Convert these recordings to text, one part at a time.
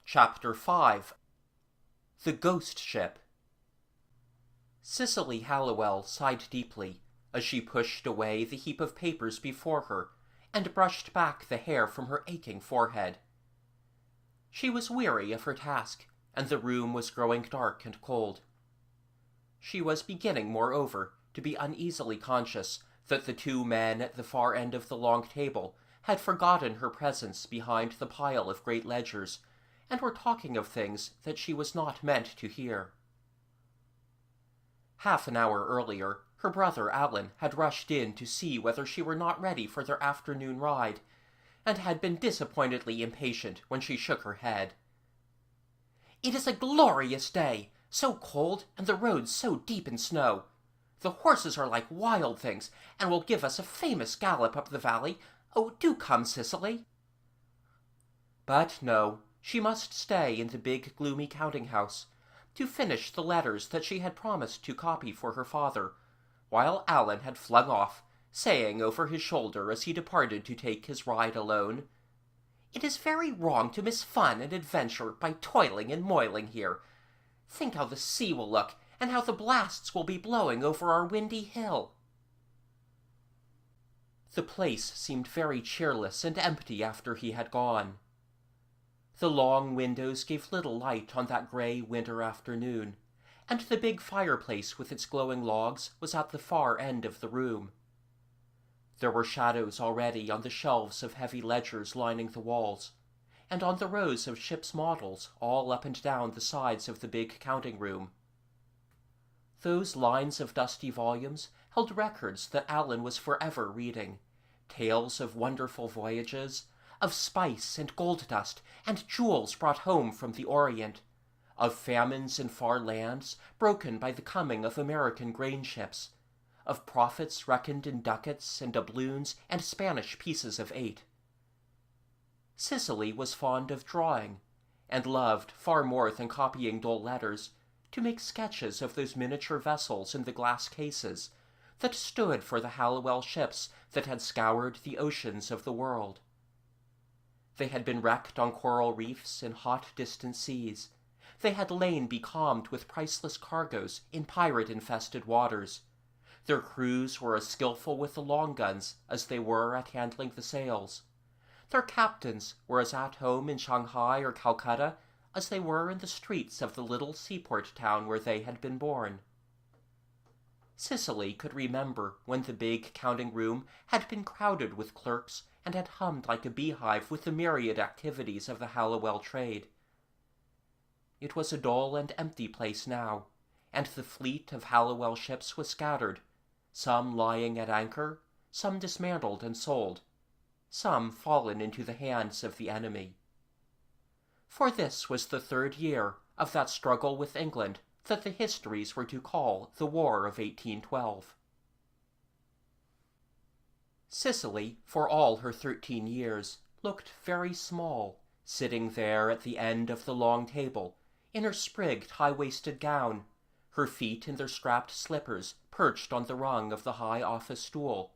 Chapter 5 The Ghost Ship. Cicely Hallowell sighed deeply as she pushed away the heap of papers before her and brushed back the hair from her aching forehead. She was weary of her task, and the room was growing dark and cold. She was beginning, moreover, to be uneasily conscious that the two men at the far end of the long table had forgotten her presence behind the pile of great ledgers, and were talking of things that she was not meant to hear. Half an hour earlier, her brother Alan had rushed in to see whether she were not ready for their afternoon ride, and had been disappointedly impatient when she shook her head. "It is a glorious day, so cold, and the roads so deep in snow. The horses are like wild things, and will give us a famous gallop up the valley. Oh, do come, Cicely." But no, she must stay in the big gloomy counting-house, to finish the letters that she had promised to copy for her father, while Alan had flung off, saying over his shoulder as he departed to take his ride alone, "It is very wrong to miss fun and adventure by toiling and moiling here. Think how the sea will look, and how the blasts will be blowing over our windy hill." The place seemed very cheerless and empty after he had gone. The long windows gave little light on that grey winter afternoon, and the big fireplace with its glowing logs was at the far end of the room. There were shadows already on the shelves of heavy ledgers lining the walls, and on the rows of ship's models all up and down the sides of the big counting-room. Those lines of dusty volumes held records that Alan was forever reading, tales of wonderful voyages, of spice and gold dust and jewels brought home from the Orient, of famines in far lands broken by the coming of American grain ships, of profits reckoned in ducats and doubloons and Spanish pieces of 8. Cicely was fond of drawing, and loved, far more than copying dull letters, to make sketches of those miniature vessels in the glass cases that stood for the Hallowell ships that had scoured the oceans of the world. They had been wrecked on coral reefs in hot distant seas. They had lain becalmed with priceless cargoes in pirate-infested waters. Their crews were as skillful with the long guns as they were at handling the sails. Their captains were as at home in Shanghai or Calcutta as they were in the streets of the little seaport town where they had been born. Cicely could remember when the big counting-room had been crowded with clerks and had hummed like a beehive with the myriad activities of the Hallowell trade. It was a dull and empty place now, and the fleet of Hallowell ships was scattered, some lying at anchor, some dismantled and sold, some fallen into the hands of the enemy. For this was the 3rd year of that struggle with England that the histories were to call the War of 1812. Cicely, for all her 13 years, looked very small, sitting there at the end of the long table, in her sprigged high-waisted gown, her feet in their strapped slippers perched on the rung of the high office stool.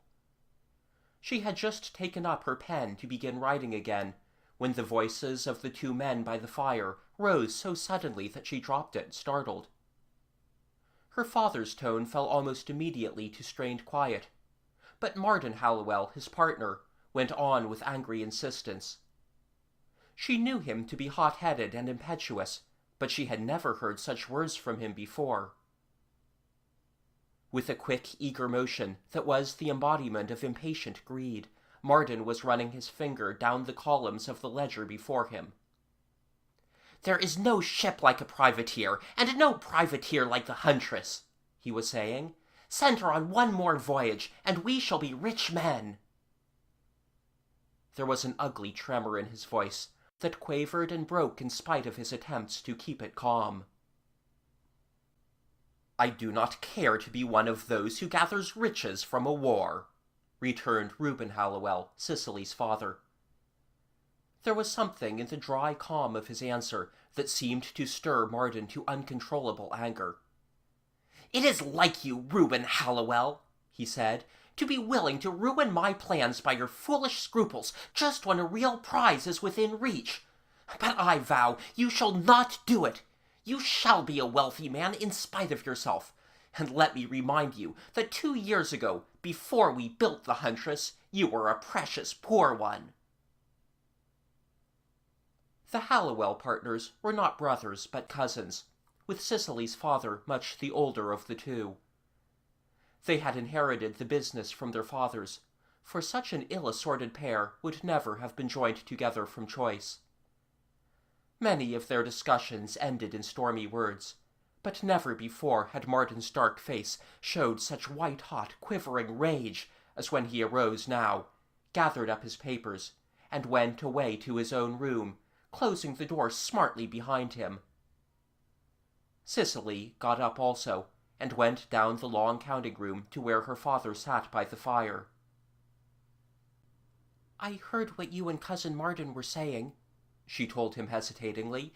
She had just taken up her pen to begin writing again, when the voices of the two men by the fire rose so suddenly that she dropped it, startled. Her father's tone fell almost immediately to strained quiet, but Martin Hallowell, his partner, went on with angry insistence. She knew him to be hot-headed and impetuous, but she had never heard such words from him before. With a quick, eager motion that was the embodiment of impatient greed, Martin was running his finger down the columns of the ledger before him. "There is no ship like a privateer, and no privateer like the Huntress," he was saying. "Send her on one more voyage, and we shall be rich men." There was an ugly tremor in his voice that quavered and broke in spite of his attempts to keep it calm. "I do not care to be one of those who gathers riches from a war," returned Reuben Hallowell, Cicely's father. There was something in the dry calm of his answer that seemed to stir Martin to uncontrollable anger. "It is like you, Reuben Hallowell," he said, "to be willing to ruin my plans by your foolish scruples just when a real prize is within reach. But I vow you shall not do it. You shall be a wealthy man in spite of yourself. And let me remind you that 2 years ago, before we built the Huntress, you were a precious poor one." The Hallowell partners were not brothers but cousins, with Cicely's father much the older of the two. They had inherited the business from their fathers, for such an ill-assorted pair would never have been joined together from choice. Many of their discussions ended in stormy words, but never before had Martin's dark face showed such white-hot, quivering rage as when he arose now, gathered up his papers, and went away to his own room, closing the door smartly behind him. Cicely got up also, and went down the long counting-room to where her father sat by the fire. "I heard what you and Cousin Martin were saying," she told him hesitatingly.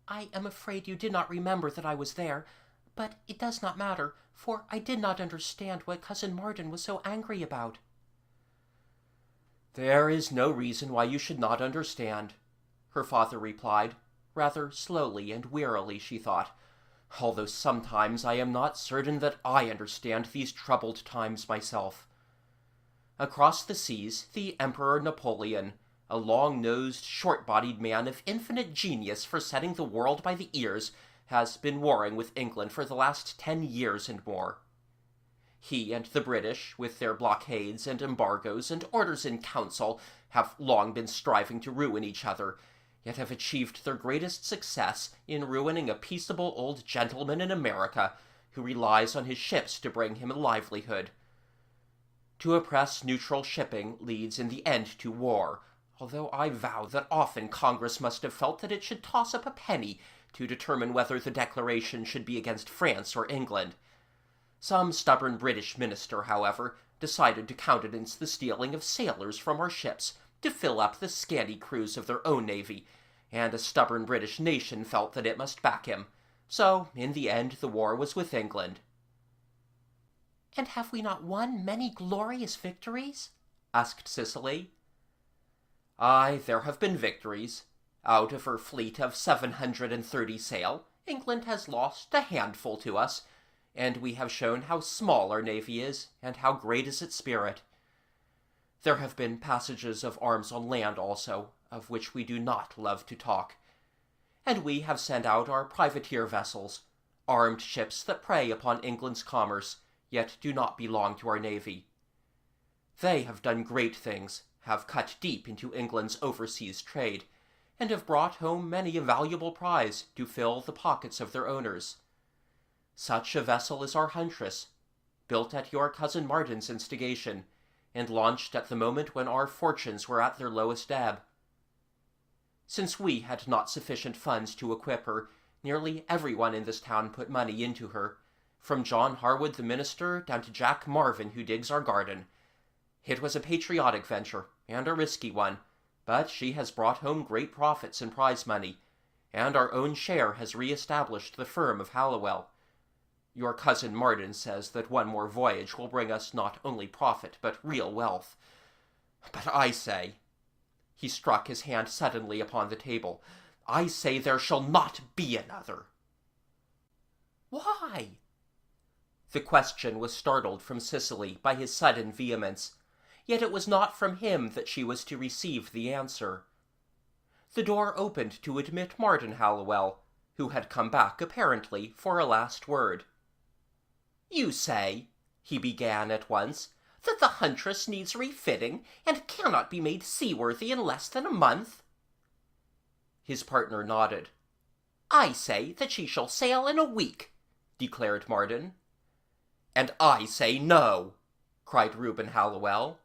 "I am afraid you did not remember that I was there, but it does not matter, for I did not understand what Cousin Martin was so angry about." "There is no reason why you should not understand," her father replied, rather slowly and wearily, she thought, "although sometimes I am not certain that I understand these troubled times myself. Across the seas, the Emperor Napoleon, a long-nosed, short-bodied man of infinite genius for setting the world by the ears, has been warring with England for the last 10 years and more. He and the British, with their blockades and embargoes and orders in council, have long been striving to ruin each other, yet have achieved their greatest success in ruining a peaceable old gentleman in America who relies on his ships to bring him a livelihood. To oppress neutral shipping leads in the end to war, although I vow that often Congress must have felt that it should toss up a penny to determine whether the declaration should be against France or England. Some stubborn British minister, however, decided to countenance the stealing of sailors from our ships to fill up the scanty crews of their own navy, and a stubborn British nation felt that it must back him. So, in the end, the war was with England." "And have we not won many glorious victories?" asked Cicely. "Aye, there have been victories. Out of her fleet of 730 sail, England has lost a handful to us, and we have shown how small our navy is, and how great is its spirit. There have been passages of arms on land also, of which we do not love to talk. And we have sent out our privateer vessels, armed ships that prey upon England's commerce, yet do not belong to our navy. They have done great things, have cut deep into England's overseas trade, and have brought home many a valuable prize to fill the pockets of their owners. Such a vessel is our Huntress, built at your Cousin Martin's instigation, and launched at the moment when our fortunes were at their lowest ebb. Since we had not sufficient funds to equip her, nearly everyone in this town put money into her, from John Harwood the minister down to Jack Marvin who digs our garden. It was a patriotic venture, and a risky one, but she has brought home great profits in prize money, and our own share has re-established the firm of Hallowell. Your Cousin Martin says that one more voyage will bring us not only profit but real wealth. But I say," he struck his hand suddenly upon the table, "I say there shall not be another." "Why?" The question was startled from Cicely by his sudden vehemence, yet it was not from him that she was to receive the answer. The door opened to admit Martin Hallowell, who had come back apparently for a last word. "You say," he began at once, "that the Huntress needs refitting, and cannot be made seaworthy in less than a month?" His partner nodded. "I say that she shall sail in a week," declared Martin. "And I say no," cried Reuben Hallowell.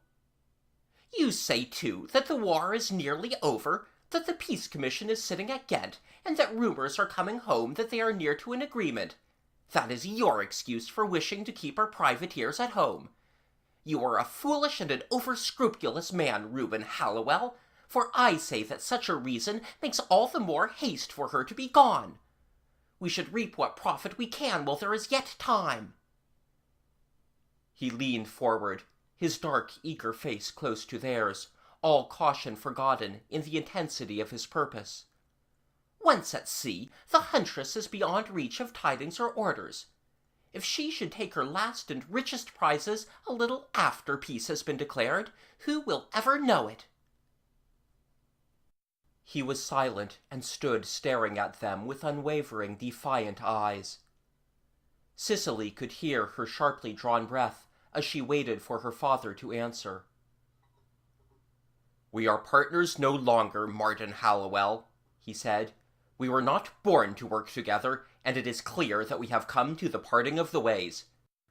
"You say, too, that the war is nearly over, that the Peace Commission is sitting at Ghent, and that rumors are coming home that they are near to an agreement. That is your excuse for wishing to keep our privateers at home. You are a foolish and an over-scrupulous man, Reuben Hallowell, for I say that such a reason makes all the more haste for her to be gone. We should reap what profit we can while there is yet time." He leaned forward, his dark, eager face close to theirs, all caution forgotten in the intensity of his purpose. Once at sea, the huntress is beyond reach of tidings or orders. If she should take her last and richest prizes a little after peace has been declared, who will ever know it?" He was silent and stood staring at them with unwavering, defiant eyes. Cicely could hear her sharply drawn breath as she waited for her father to answer. "We are partners no longer, Martin Hallowell," he said. "We were not born to work together, and it is clear that we have come to the parting of the ways.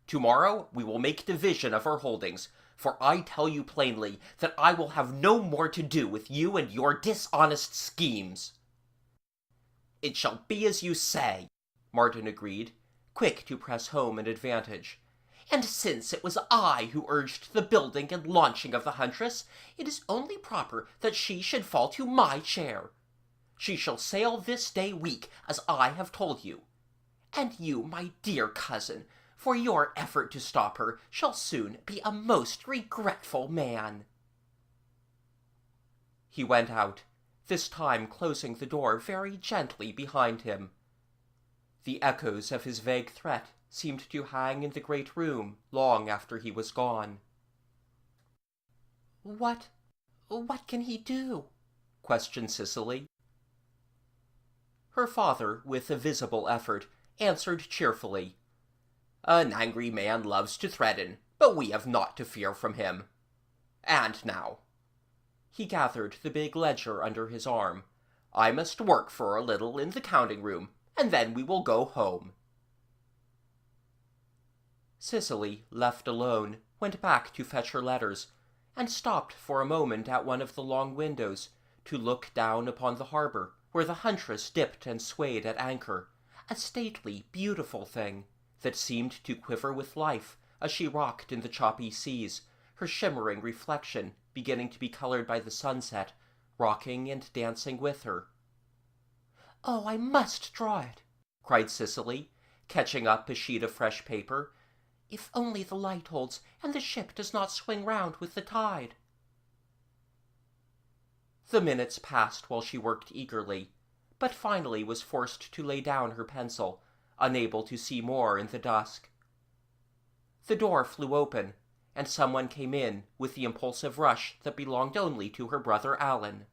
Tomorrow we will make division of our holdings, for I tell you plainly that I will have no more to do with you and your dishonest schemes." "It shall be as you say," Martin agreed, quick to press home an advantage. "And since it was I who urged the building and launching of the Huntress, it is only proper that she should fall to my share. She shall sail this day week, as I have told you. And you, my dear cousin, for your effort to stop her, shall soon be a most regretful man." He went out, this time closing the door very gently behind him. The echoes of his vague threat seemed to hang in the great room long after he was gone. What can he do?" questioned Cicely. Her father, with a visible effort, answered cheerfully. "An angry man loves to threaten, but we have naught to fear from him. And now," he gathered the big ledger under his arm, "I must work for a little in the counting-room, and then we will go home." Cicely, left alone, went back to fetch her letters, and stopped for a moment at one of the long windows to look down upon the harbor, where the Huntress dipped and swayed at anchor, a stately, beautiful thing that seemed to quiver with life as she rocked in the choppy seas, her shimmering reflection beginning to be colored by the sunset, rocking and dancing with her. "Oh, I must draw it," cried Cicely, catching up a sheet of fresh paper. "If only the light holds, and the ship does not swing round with the tide." The minutes passed while she worked eagerly, but finally was forced to lay down her pencil, unable to see more in the dusk. The door flew open, and someone came in with the impulsive rush that belonged only to her brother Alan.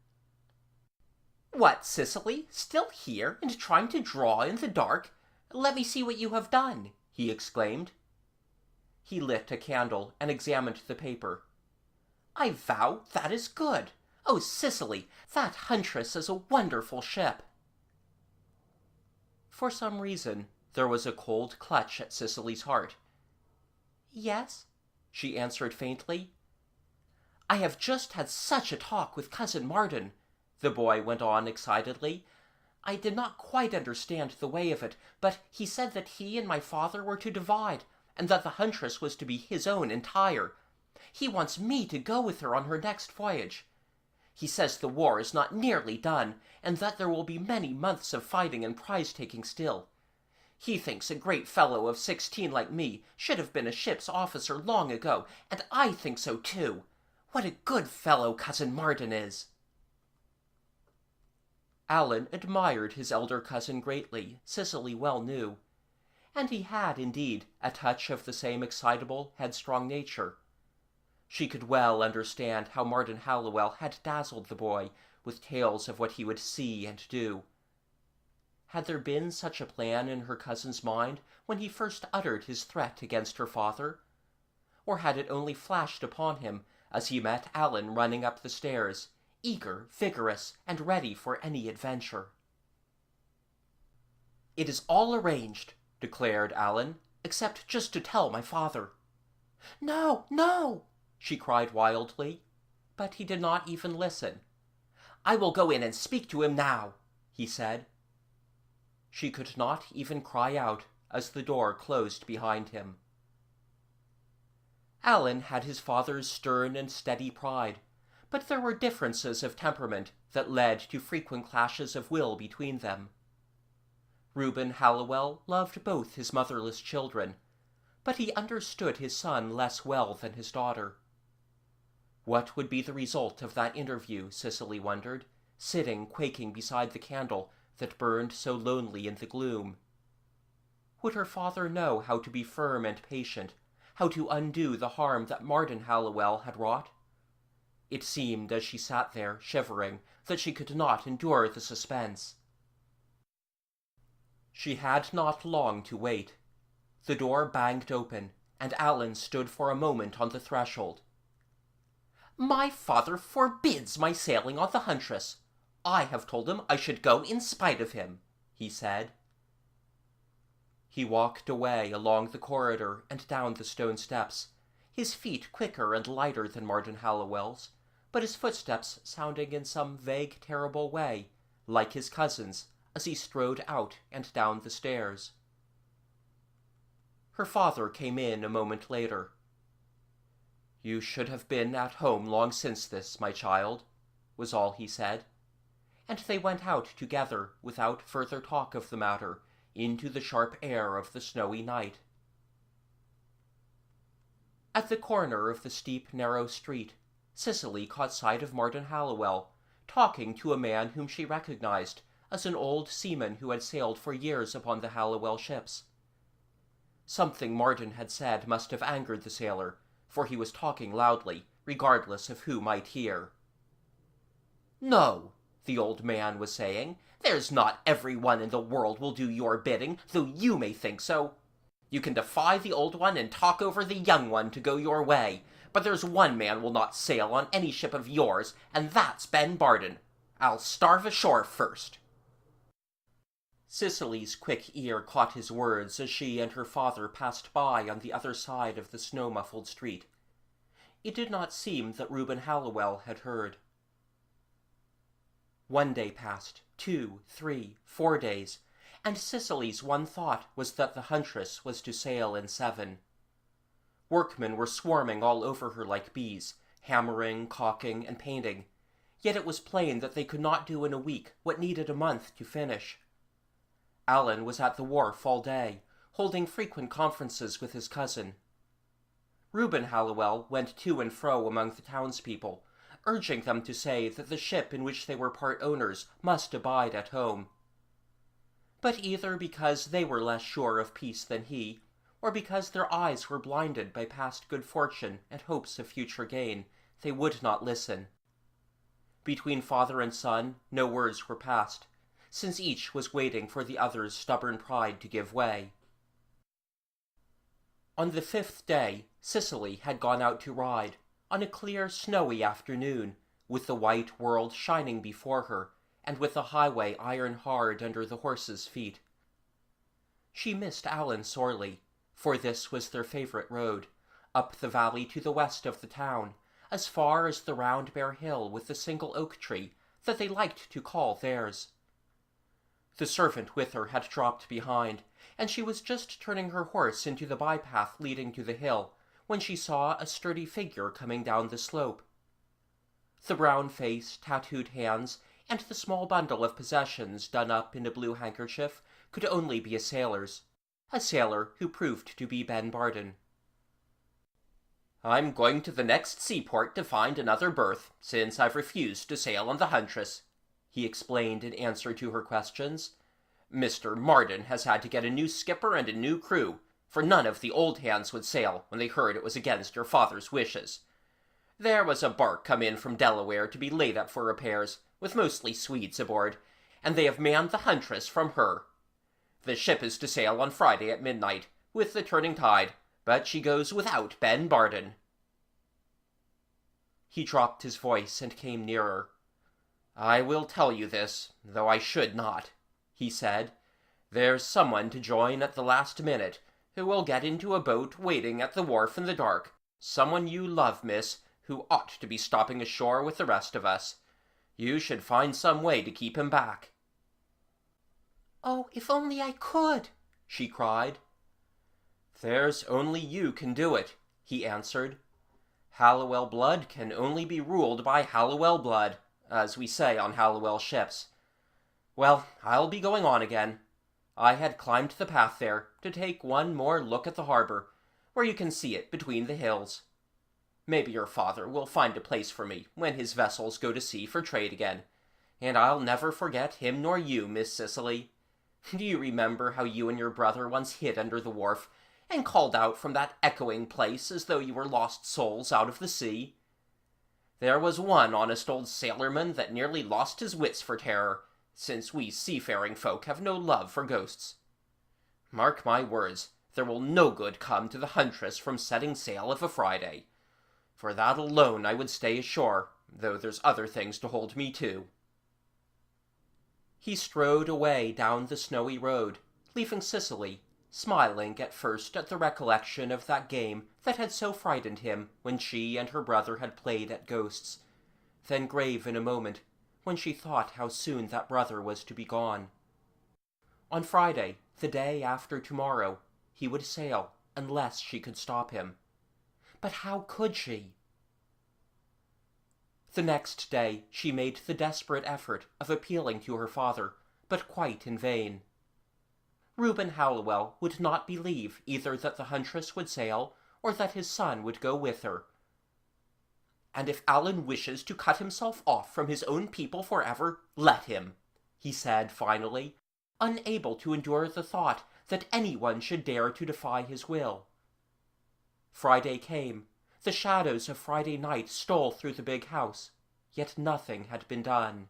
"What, Cicely, still here, and trying to draw in the dark? Let me see what you have done," he exclaimed. He lit a candle and examined the paper. "I vow that is good. Oh, Cicely, that Huntress is a wonderful ship." For some reason, there was a cold clutch at Cicely's heart. "Yes?" she answered faintly. "I have just had such a talk with Cousin Martin," the boy went on excitedly. "I did not quite understand the way of it, but he said that he and my father were to divide, and that the Huntress was to be his own entire. He wants me to go with her on her next voyage. He says the war is not nearly done, and that there will be many months of fighting and prize-taking still. He thinks a great fellow of 16 like me should have been a ship's officer long ago, and I think so too. What a good fellow Cousin Martin is!" Alan admired his elder cousin greatly, Cicely well knew, and he had, indeed, a touch of the same excitable, headstrong nature. She could well understand how Martin Hallowell had dazzled the boy with tales of what he would see and do. Had there been such a plan in her cousin's mind when he first uttered his threat against her father? Or had it only flashed upon him as he met Alan running up the stairs, eager, vigorous, and ready for any adventure? "It is all arranged," declared Alan, "except just to tell my father." "No, no!" she cried wildly, but he did not even listen. "I will go in and speak to him now," he said. She could not even cry out as the door closed behind him. Alan had his father's stern and steady pride, but there were differences of temperament that led to frequent clashes of will between them. Reuben Hallowell loved both his motherless children, but he understood his son less well than his daughter. What would be the result of that interview, Cicely wondered, sitting quaking beside the candle, that burned so lonely in the gloom. Would her father know how to be firm and patient, how to undo the harm that Martin Hallowell had wrought? It seemed, as she sat there, shivering, that she could not endure the suspense. She had not long to wait. The door banged open, and Alan stood for a moment on the threshold. "My father forbids my sailing on the Huntress. I have told him I should go in spite of him," he said. He walked away along the corridor and down the stone steps, his feet quicker and lighter than Martin Hallowell's, but his footsteps sounding in some vague, terrible way, like his cousin's, as he strode out and down the stairs. Her father came in a moment later. "You should have been at home long since this, my child," was all he said, and they went out together without further talk of the matter into the sharp air of the snowy night. At the corner of the steep, narrow street, Cicely caught sight of Martin Hallowell, talking to a man whom she recognized as an old seaman who had sailed for years upon the Hallowell ships. Something Martin had said must have angered the sailor, for he was talking loudly, regardless of who might hear. "No," the old man was saying, "there's not every one in the world will do your bidding, though you may think so. You can defy the old one and talk over the young one to go your way, but there's one man will not sail on any ship of yours, and that's Ben Barden. I'll starve ashore first." Cicely's quick ear caught his words as she and her father passed by on the other side of the snow-muffled street. It did not seem that Reuben Hallowell had heard. 1 day passed, 2, 3, 4 days, and Cicely's one thought was that the Huntress was to sail in 7. Workmen were swarming all over her like bees, hammering, caulking, and painting, yet it was plain that they could not do in a week what needed a month to finish. Alan was at the wharf all day, holding frequent conferences with his cousin. Reuben Hallowell went to and fro among the townspeople, urging them to say that the ship in which they were part owners must abide at home. But either because they were less sure of peace than he, or because their eyes were blinded by past good fortune and hopes of future gain, they would not listen. Between father and son no words were passed, since each was waiting for the other's stubborn pride to give way. On the 5th day, Cicely had gone out to ride, on a clear, snowy afternoon, with the white world shining before her, and with the highway iron-hard under the horses' feet. She missed Alan sorely, for this was their favorite road, up the valley to the west of the town, as far as the round bare hill with the single oak tree that they liked to call theirs. The servant with her had dropped behind, and she was just turning her horse into the bypath leading to the hill, when she saw a sturdy figure coming down the slope. The brown face, tattooed hands, and the small bundle of possessions done up in a blue handkerchief could only be a sailor who proved to be Ben Barden. "I'm going to the next seaport to find another berth, since I've refused to sail on the Huntress," he explained in answer to her questions. "Mr. Marden has had to get a new skipper and a new crew, for none of the old hands would sail when they heard it was against your father's wishes. There was a bark come in from Delaware to be laid up for repairs, with mostly Swedes aboard, and they have manned the Huntress from her. The ship is to sail on Friday at midnight, with the turning tide, but she goes without Ben Barden." He dropped his voice and came nearer. "I will tell you this, though I should not," he said. "There's someone to join at the last minute, who will get into a boat waiting at the wharf in the dark, someone you love, miss, who ought to be stopping ashore with the rest of us. You should find some way to keep him back." "Oh, if only I could!" she cried. "There's only you can do it," he answered. "Hallowell blood can only be ruled by Hallowell blood, as we say on Hallowell ships. Well, I'll be going on again. I had climbed the path there, to take one more look at the harbor, where you can see it between the hills. Maybe your father will find a place for me when his vessels go to sea for trade again. And I'll never forget him nor you, Miss Cicely. Do you remember how you and your brother once hid under the wharf, and called out from that echoing place as though you were lost souls out of the sea? There was one honest old sailorman that nearly lost his wits for terror, since we seafaring folk have no love for ghosts. Mark my words, there will no good come to the Huntress from setting sail of a Friday. For that alone I would stay ashore, though there's other things to hold me too. He strode away down the snowy road, leaving Cicely, smiling at first at the recollection of that game that had so frightened him when she and her brother had played at ghosts, then grave in a moment when she thought how soon that brother was to be gone. On Friday, the day after tomorrow, he would sail, unless she could stop him. But how could she? The next day she made the desperate effort of appealing to her father, but quite in vain. Reuben Hallowell would not believe either that the Huntress would sail, or that his son would go with her. "And if Alan wishes to cut himself off from his own people forever, let him," he said finally, unable to endure the thought that anyone should dare to defy his will. Friday came. The shadows of Friday night stole through the big house, yet nothing had been done.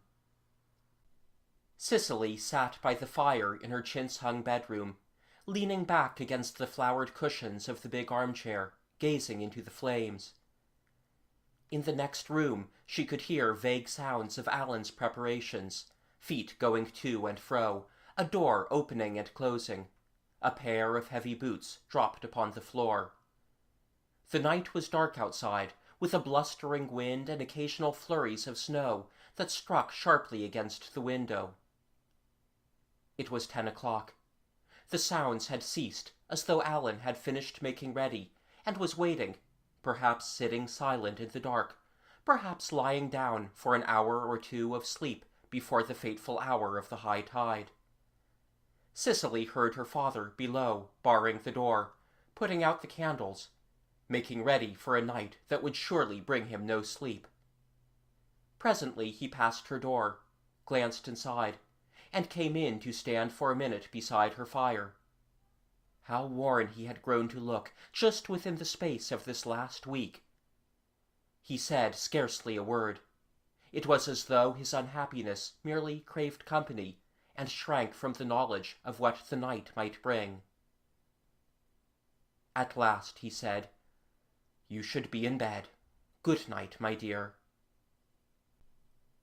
Cicely sat by the fire in her chintz-hung bedroom, leaning back against the flowered cushions of the big armchair, gazing into the flames. In the next room she could hear vague sounds of Alan's preparations, feet going to and fro, a door opening and closing. A pair of heavy boots dropped upon the floor. The night was dark outside, with a blustering wind and occasional flurries of snow that struck sharply against the window. It was 10 o'clock. The sounds had ceased, as though Alan had finished making ready, and was waiting, perhaps sitting silent in the dark, perhaps lying down for an hour or two of sleep before the fateful hour of the high tide. Cicely heard her father below, barring the door, putting out the candles, making ready for a night that would surely bring him no sleep. Presently he passed her door, glanced inside, and came in to stand for a minute beside her fire. How worn he had grown to look, just within the space of this last week. He said scarcely a word. It was as though his unhappiness merely craved company, and shrank from the knowledge of what the night might bring. At last he said, "You should be in bed. Good night, my dear."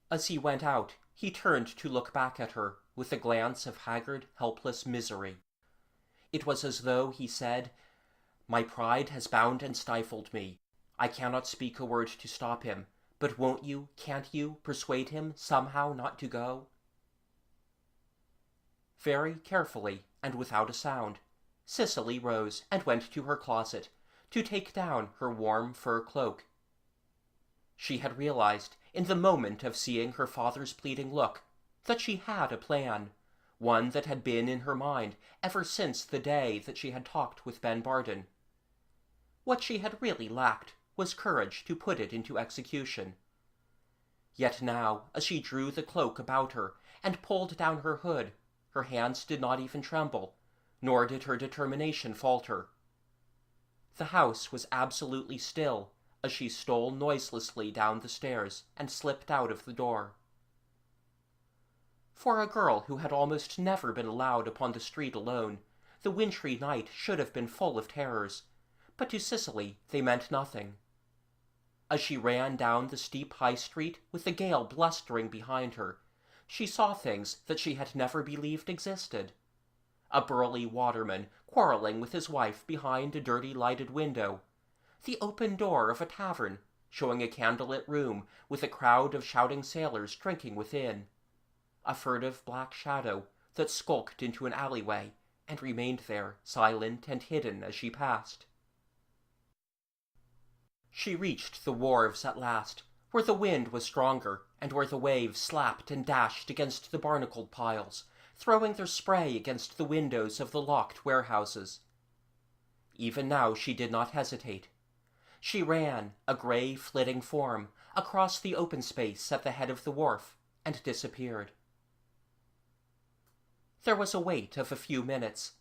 As he went out, he turned to look back at her with a glance of haggard, helpless misery. It was as though he said, "My pride has bound and stifled me. I cannot speak a word to stop him, but won't you, can't you, persuade him somehow not to go?" Very carefully, and without a sound, Cicely rose and went to her closet to take down her warm fur cloak. She had realized, in the moment of seeing her father's pleading look, that she had a plan, one that had been in her mind ever since the day that she had talked with Ben Barden. What she had really lacked was courage to put it into execution. Yet now, as she drew the cloak about her and pulled down her hood, her hands did not even tremble, nor did her determination falter. The house was absolutely still as she stole noiselessly down the stairs and slipped out of the door. For a girl who had almost never been allowed upon the street alone, the wintry night should have been full of terrors, but to Cicely they meant nothing. As she ran down the steep high street with the gale blustering behind her, she saw things that she had never believed existed. A burly waterman quarreling with his wife behind a dirty lighted window, the open door of a tavern showing a candlelit room with a crowd of shouting sailors drinking within, a furtive black shadow that skulked into an alleyway and remained there, silent and hidden as she passed. She reached the wharves at last, where the wind was stronger and where the waves slapped and dashed against the barnacled piles, throwing their spray against the windows of the locked warehouses. Even now she did not hesitate. She ran, a grey flitting form, across the open space at the head of the wharf, and disappeared. There was a wait of a few minutes.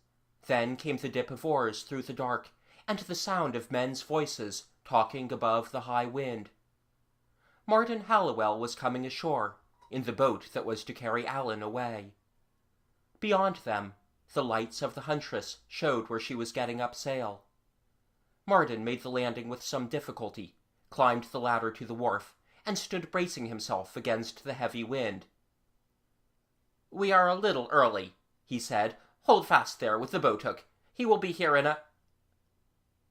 Then came the dip of oars through the dark, and the sound of men's voices talking above the high wind. Martin Hallowell was coming ashore, in the boat that was to carry Alan away. Beyond them, the lights of the Huntress showed where she was getting up sail. Martin made the landing with some difficulty, climbed the ladder to the wharf, and stood bracing himself against the heavy wind. "We are a little early," he said. "Hold fast there with the boat hook. He will be here in a—"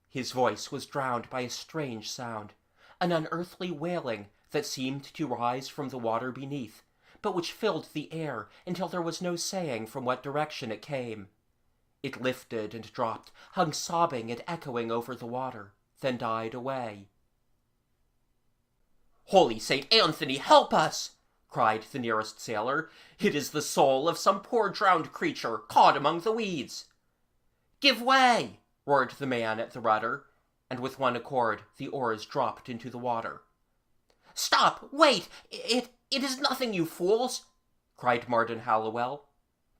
His voice was drowned by a strange sound, an unearthly wailing that seemed to rise from the water beneath, but which filled the air until there was no saying from what direction it came. It lifted and dropped, hung sobbing and echoing over the water, then died away. "Holy St. Anthony, help us!" cried the nearest sailor. "It is the soul of some poor drowned creature caught among the weeds." "Give way!" roared the man at the rudder, and with one accord the oars dropped into the water. "Stop! Wait! It is nothing, you fools!" cried Martin Hallowell,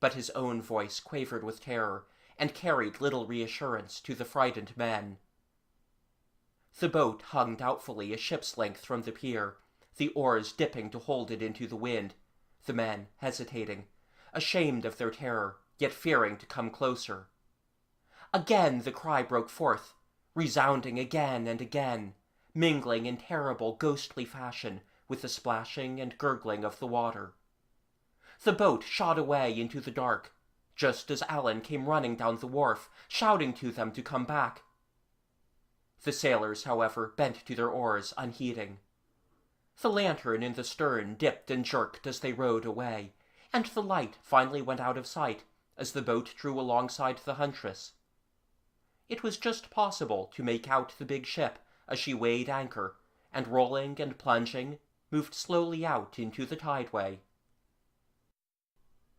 but his own voice quavered with terror and carried little reassurance to the frightened men. The boat hung doubtfully a ship's length from the pier, the oars dipping to hold it into the wind, the men hesitating, ashamed of their terror, yet fearing to come closer. Again the cry broke forth, resounding again and again, mingling in terrible ghostly fashion with the splashing and gurgling of the water. The boat shot away into the dark, just as Alan came running down the wharf, shouting to them to come back. The sailors, however, bent to their oars, unheeding. The lantern in the stern dipped and jerked as they rowed away, and the light finally went out of sight as the boat drew alongside the Huntress. It was just possible to make out the big ship as she weighed anchor, and rolling and plunging, moved slowly out into the tideway.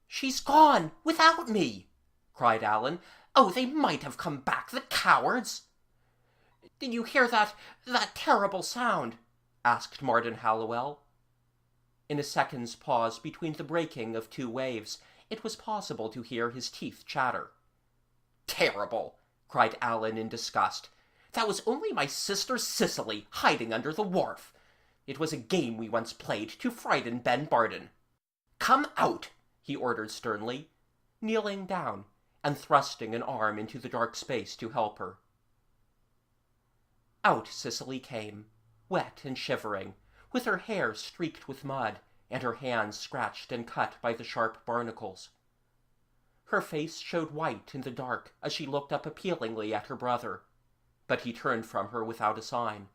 "She's gone, without me!" cried Alan. "Oh, they might have come back, the cowards!" "Did you hear that terrible sound?" asked Martin Hallowell. In a second's pause between the breaking of two waves, it was possible to hear his teeth chatter. "Terrible!" cried Alan in disgust. "That was only my sister Cicely hiding under the wharf. It was a game we once played to frighten Ben Barden. Come out!" he ordered sternly, kneeling down and thrusting an arm into the dark space to help her. Out Cicely came, wet and shivering, with her hair streaked with mud and her hands scratched and cut by the sharp barnacles. Her face showed white in the dark as she looked up appealingly at her brother, but he turned from her without a sign.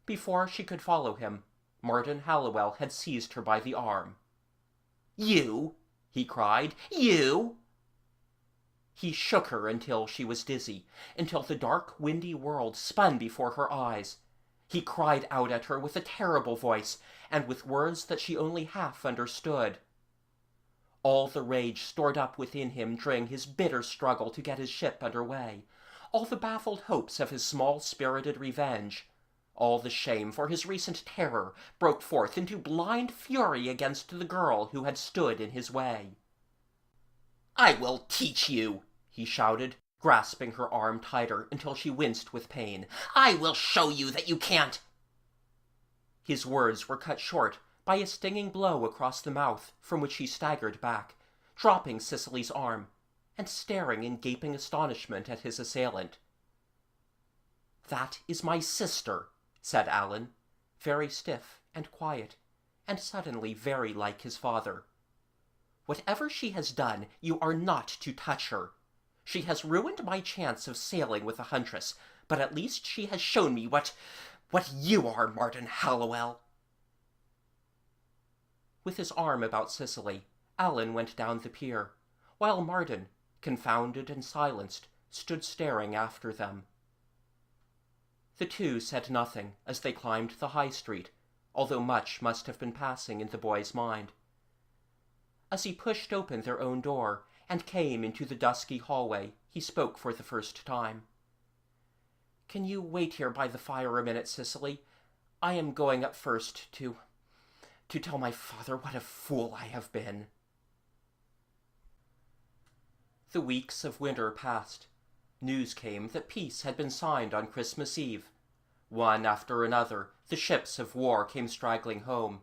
Before she could follow him, Martin Hallowell had seized her by the arm. "You!" he cried. "You!" He shook her until she was dizzy, until the dark, windy world spun before her eyes. He cried out at her with a terrible voice, and with words that she only half understood. All the rage stored up within him during his bitter struggle to get his ship under way, all the baffled hopes of his small-spirited revenge, all the shame for his recent terror broke forth into blind fury against the girl who had stood in his way. "I will teach you!" he shouted, grasping her arm tighter until she winced with pain. "I will show you that you can't—" His words were cut short by a stinging blow across the mouth, from which he staggered back, dropping Cicely's arm, and staring in gaping astonishment at his assailant. "That is my sister," said Alan, very stiff and quiet, and suddenly very like his father. "Whatever she has done, you are not to touch her. She has ruined my chance of sailing with the Huntress, but at least she has shown me what you are, Martin Hallowell." With his arm about Cicely, Alan went down the pier, while Martin, confounded and silenced, stood staring after them. The two said nothing as they climbed the high street, although much must have been passing in the boy's mind. As he pushed open their own door and came into the dusky hallway, he spoke for the first time. "Can you wait here by the fire a minute, Cicely? I am going up first to to tell my father what a fool I have been." The weeks of winter passed. News came that peace had been signed on Christmas Eve. One after another, the ships of war came straggling home.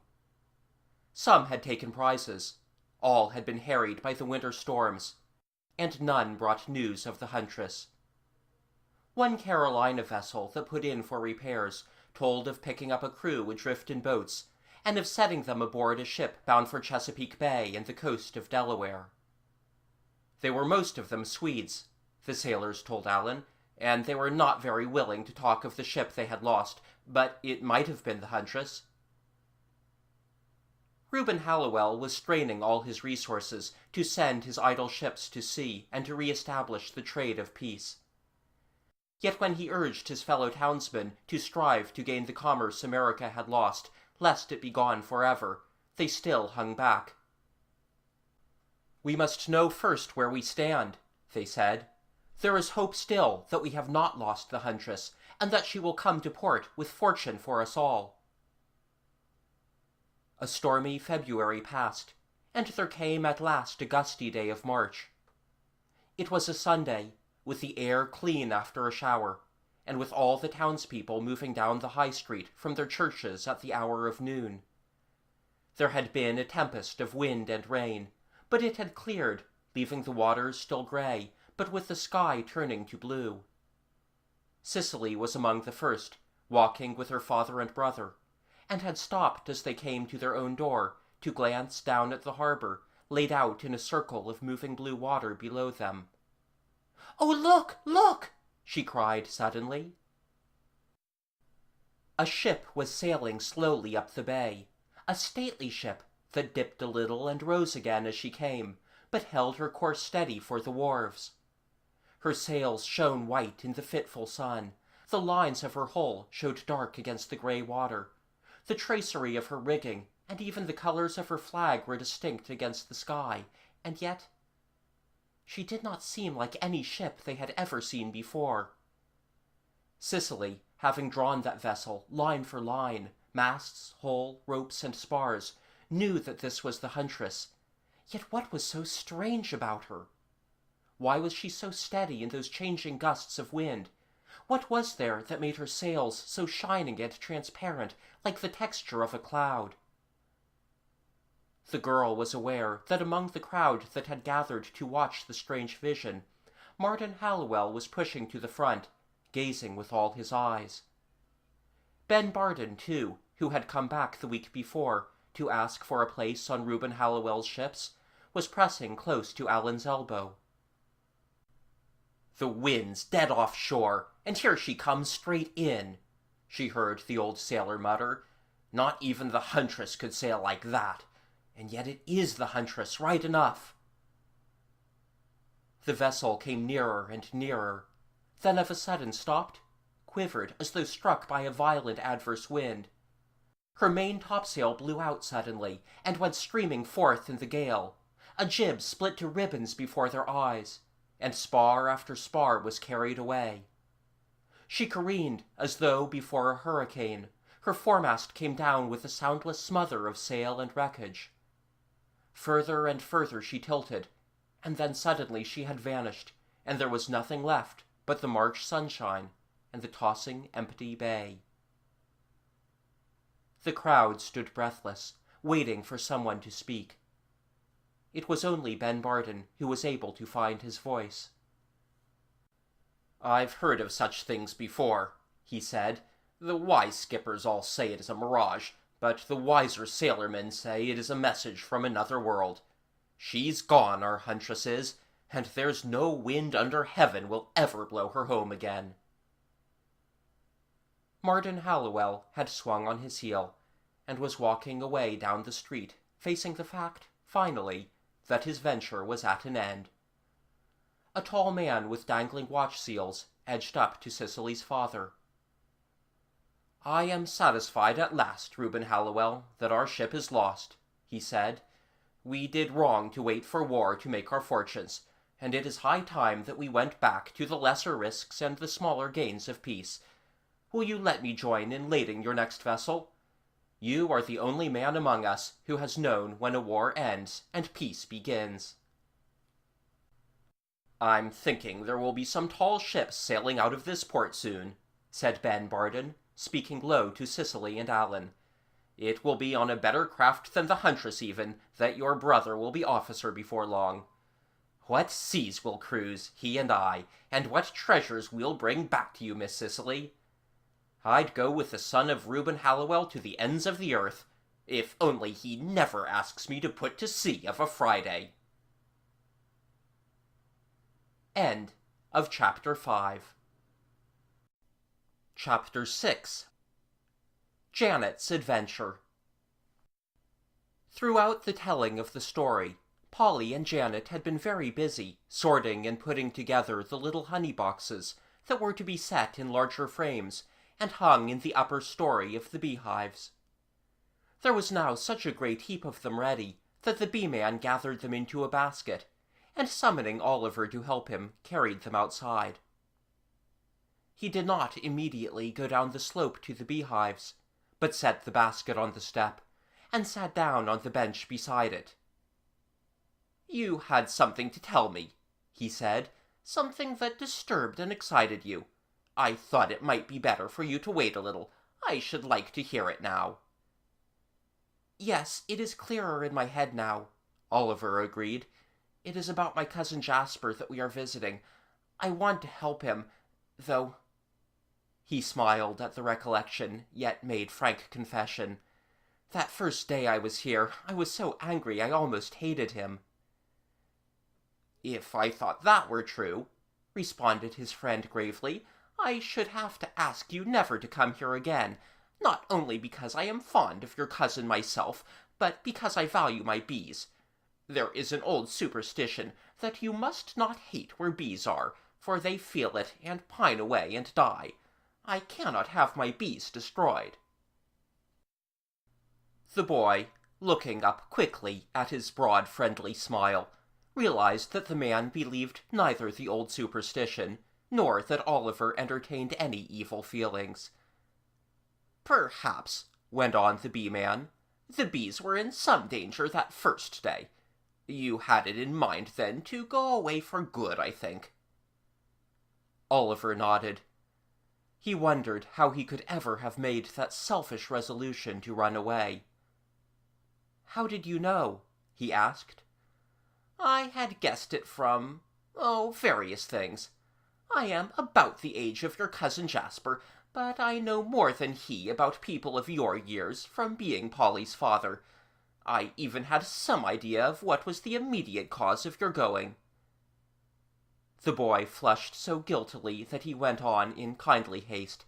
Some had taken prizes. All had been harried by the winter storms, and none brought news of the Huntress. One Carolina vessel that put in for repairs told of picking up a crew adrift in boats, and of setting them aboard a ship bound for Chesapeake Bay and the coast of Delaware. They were most of them Swedes, the sailors told Alan, and they were not very willing to talk of the ship they had lost, but it might have been the Huntress. Reuben Hallowell was straining all his resources to send his idle ships to sea and to re-establish the trade of peace. Yet when he urged his fellow townsmen to strive to gain the commerce America had lost, lest it be gone forever, they still hung back. "We must know first where we stand," they said. "There is hope still that we have not lost the Huntress, and that she will come to port with fortune for us all." A stormy February passed, and there came at last a gusty day of March. It was a Sunday, with the air clean after a shower, and with all the townspeople moving down the high street from their churches at the hour of noon. There had been a tempest of wind and rain, but it had cleared, leaving the waters still grey, but with the sky turning to blue. Cicely was among the first, walking with her father and brother, and had stopped as they came to their own door to glance down at the harbour, laid out in a circle of moving blue water below them. "Oh, look, look!" she cried suddenly. A ship was sailing slowly up the bay, a stately ship that dipped a little and rose again as she came, but held her course steady for the wharves. Her sails shone white in the fitful sun, the lines of her hull showed dark against the grey water, the tracery of her rigging and even the colours of her flag were distinct against the sky, and yet she did not seem like any ship they had ever seen before. Cicely, having drawn that vessel line for line, masts, hull, ropes, and spars, knew that this was the Huntress. Yet what was so strange about her? Why was she so steady in those changing gusts of wind? What was there that made her sails so shining and transparent, like the texture of a cloud? The girl was aware that among the crowd that had gathered to watch the strange vision, Martin Hallowell was pushing to the front, gazing with all his eyes. Ben Barden, too, who had come back the week before to ask for a place on Reuben Hallowell's ships, was pressing close to Alan's elbow. "The wind's dead offshore, and here she comes straight in," she heard the old sailor mutter. "Not even the Huntress could sail like that. And yet it is the Huntress, right enough." The vessel came nearer and nearer, then of a sudden stopped, quivered as though struck by a violent adverse wind. Her main topsail blew out suddenly, and went streaming forth in the gale. A jib split to ribbons before their eyes, and spar after spar was carried away. She careened as though before a hurricane. Her foremast came down with a soundless smother of sail and wreckage. Further and further she tilted, and then suddenly she had vanished, and there was nothing left but the March sunshine and the tossing empty bay. The crowd stood breathless, waiting for someone to speak. It was only Ben Barden who was able to find his voice. "I've heard of such things before," he said. "The wise skippers all say it is a mirage, but the wiser sailormen say it is a message from another world. She's gone, our Huntress is, and there's no wind under heaven will ever blow her home again." Martin Hallowell had swung on his heel, and was walking away down the street, facing the fact, finally, that his venture was at an end. A tall man with dangling watch seals edged up to Cicely's father. "I am satisfied at last, Reuben Hallowell, that our ship is lost," he said. "We did wrong to wait for war to make our fortunes, and it is high time that we went back to the lesser risks and the smaller gains of peace. Will you let me join in lading your next vessel? You are the only man among us who has known when a war ends and peace begins. I'm thinking there will be some tall ships sailing out of this port soon, said Ben Barden, speaking low to Cicely and Alan. It will be on a better craft than the Huntress even, that your brother will be officer before long. What seas we'll cruise, he and I, and what treasures we'll bring back to you, Miss Cicely. I'd go with the son of Reuben Hallowell to the ends of the earth, if only he never asks me to put to sea of a Friday. End of Chapter 5. Chapter 6. Janet's Adventure. Throughout the telling of the story, Polly and Janet had been very busy sorting and putting together the little honey boxes that were to be set in larger frames and hung in the upper story of the beehives. There was now such a great heap of them ready that the bee-man gathered them into a basket, and summoning Oliver to help him, carried them outside. He did not immediately go down the slope to the beehives, but set the basket on the step, and sat down on the bench beside it. "You had something to tell me," he said, "something that disturbed and excited you. I thought it might be better for you to wait a little. I should like to hear it now." "Yes, it is clearer in my head now," Oliver agreed. "It is about my cousin Jasper that we are visiting. I want to help him, though—" He smiled at the recollection, yet made frank confession. "That first day I was here, I was so angry I almost hated him." "If I thought that were true," responded his friend gravely, "I should have to ask you never to come here again, not only because I am fond of your cousin myself, but because I value my bees. There is an old superstition that you must not hate where bees are, for they feel it and pine away and die. I cannot have my bees destroyed." The boy, looking up quickly at his broad friendly smile, realized that the man believed neither the old superstition nor that Oliver entertained any evil feelings. "Perhaps," went on the bee-man, "the bees were in some danger that first day. You had it in mind, then, to go away for good, I think." Oliver nodded. He wondered how he could ever have made that selfish resolution to run away. "How did you know?" he asked. "I had guessed it from, various things. I am about the age of your cousin Jasper, but I know more than he about people of your years from being Polly's father. I even had some idea of what was the immediate cause of your going." The boy flushed so guiltily that he went on in kindly haste.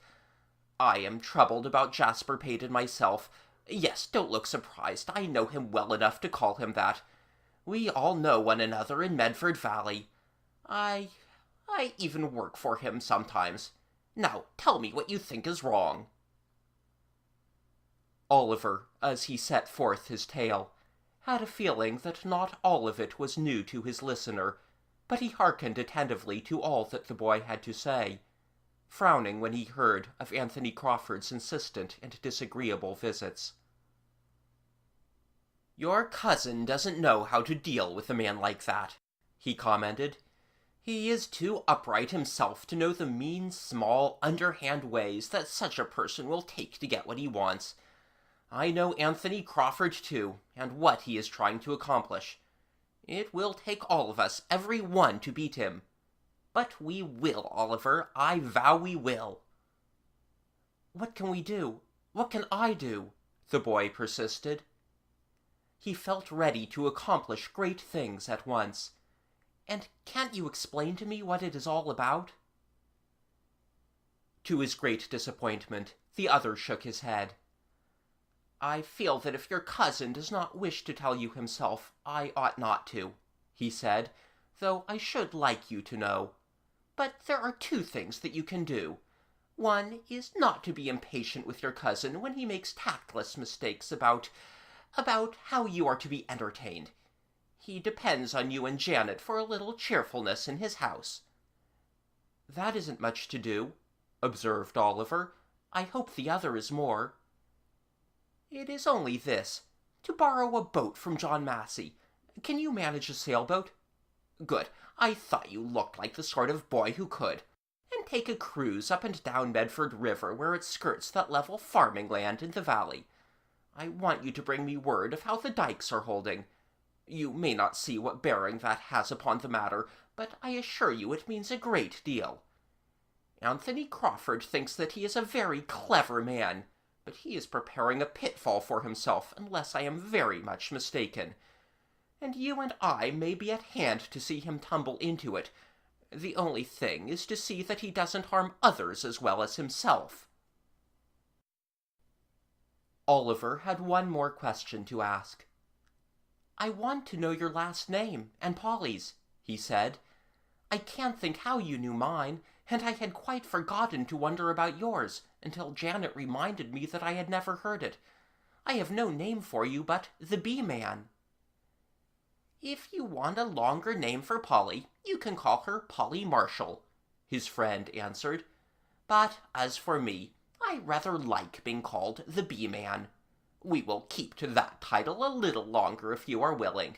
"I am troubled about Jasper Peyton myself. Yes, don't look surprised. I know him well enough to call him that. We all know one another in Medford Valley. I even work for him sometimes. Now, tell me what you think is wrong." Oliver, as he set forth his tale, had a feeling that not all of it was new to his listener, but he hearkened attentively to all that the boy had to say, frowning when he heard of Anthony Crawford's insistent and disagreeable visits. "Your cousin doesn't know how to deal with a man like that," he commented. "He is too upright himself to know the mean, small, underhand ways that such a person will take to get what he wants. I know Anthony Crawford, too, and what he is trying to accomplish. It will take all of us, every one, to beat him. But we will, Oliver. I vow we will." "What can we do? What can I do?" the boy persisted. He felt ready to accomplish great things at once. "And can't you explain to me what it is all about?" To his great disappointment, the other shook his head. "I feel that if your cousin does not wish to tell you himself, I ought not to," he said, "though I should like you to know. But there are two things that you can do. One is not to be impatient with your cousin when he makes tactless mistakes about how you are to be entertained. He depends on you and Janet for a little cheerfulness in his house." "That isn't much to do," observed Oliver. "I hope the other is more." "It is only this. To borrow a boat from John Massey. Can you manage a sailboat? Good. I thought you looked like the sort of boy who could. And take a cruise up and down Medford River where it skirts that level farming land in the valley. I want you to bring me word of how the dikes are holding. You may not see what bearing that has upon the matter, but I assure you it means a great deal. Anthony Crawford thinks that he is a very clever man, but he is preparing a pitfall for himself unless I am very much mistaken. And you and I may be at hand to see him tumble into it. The only thing is to see that he doesn't harm others as well as himself." Oliver had one more question to ask. "I want to know your last name, and Polly's," he said. "I can't think how you knew mine, and I had quite forgotten to wonder about yours until Janet reminded me that I had never heard it. I have no name for you but the Bee-Man." "If you want a longer name for Polly, you can call her Polly Marshall," his friend answered. "But as for me, I rather like being called the Bee-Man. We will keep to that title a little longer if you are willing.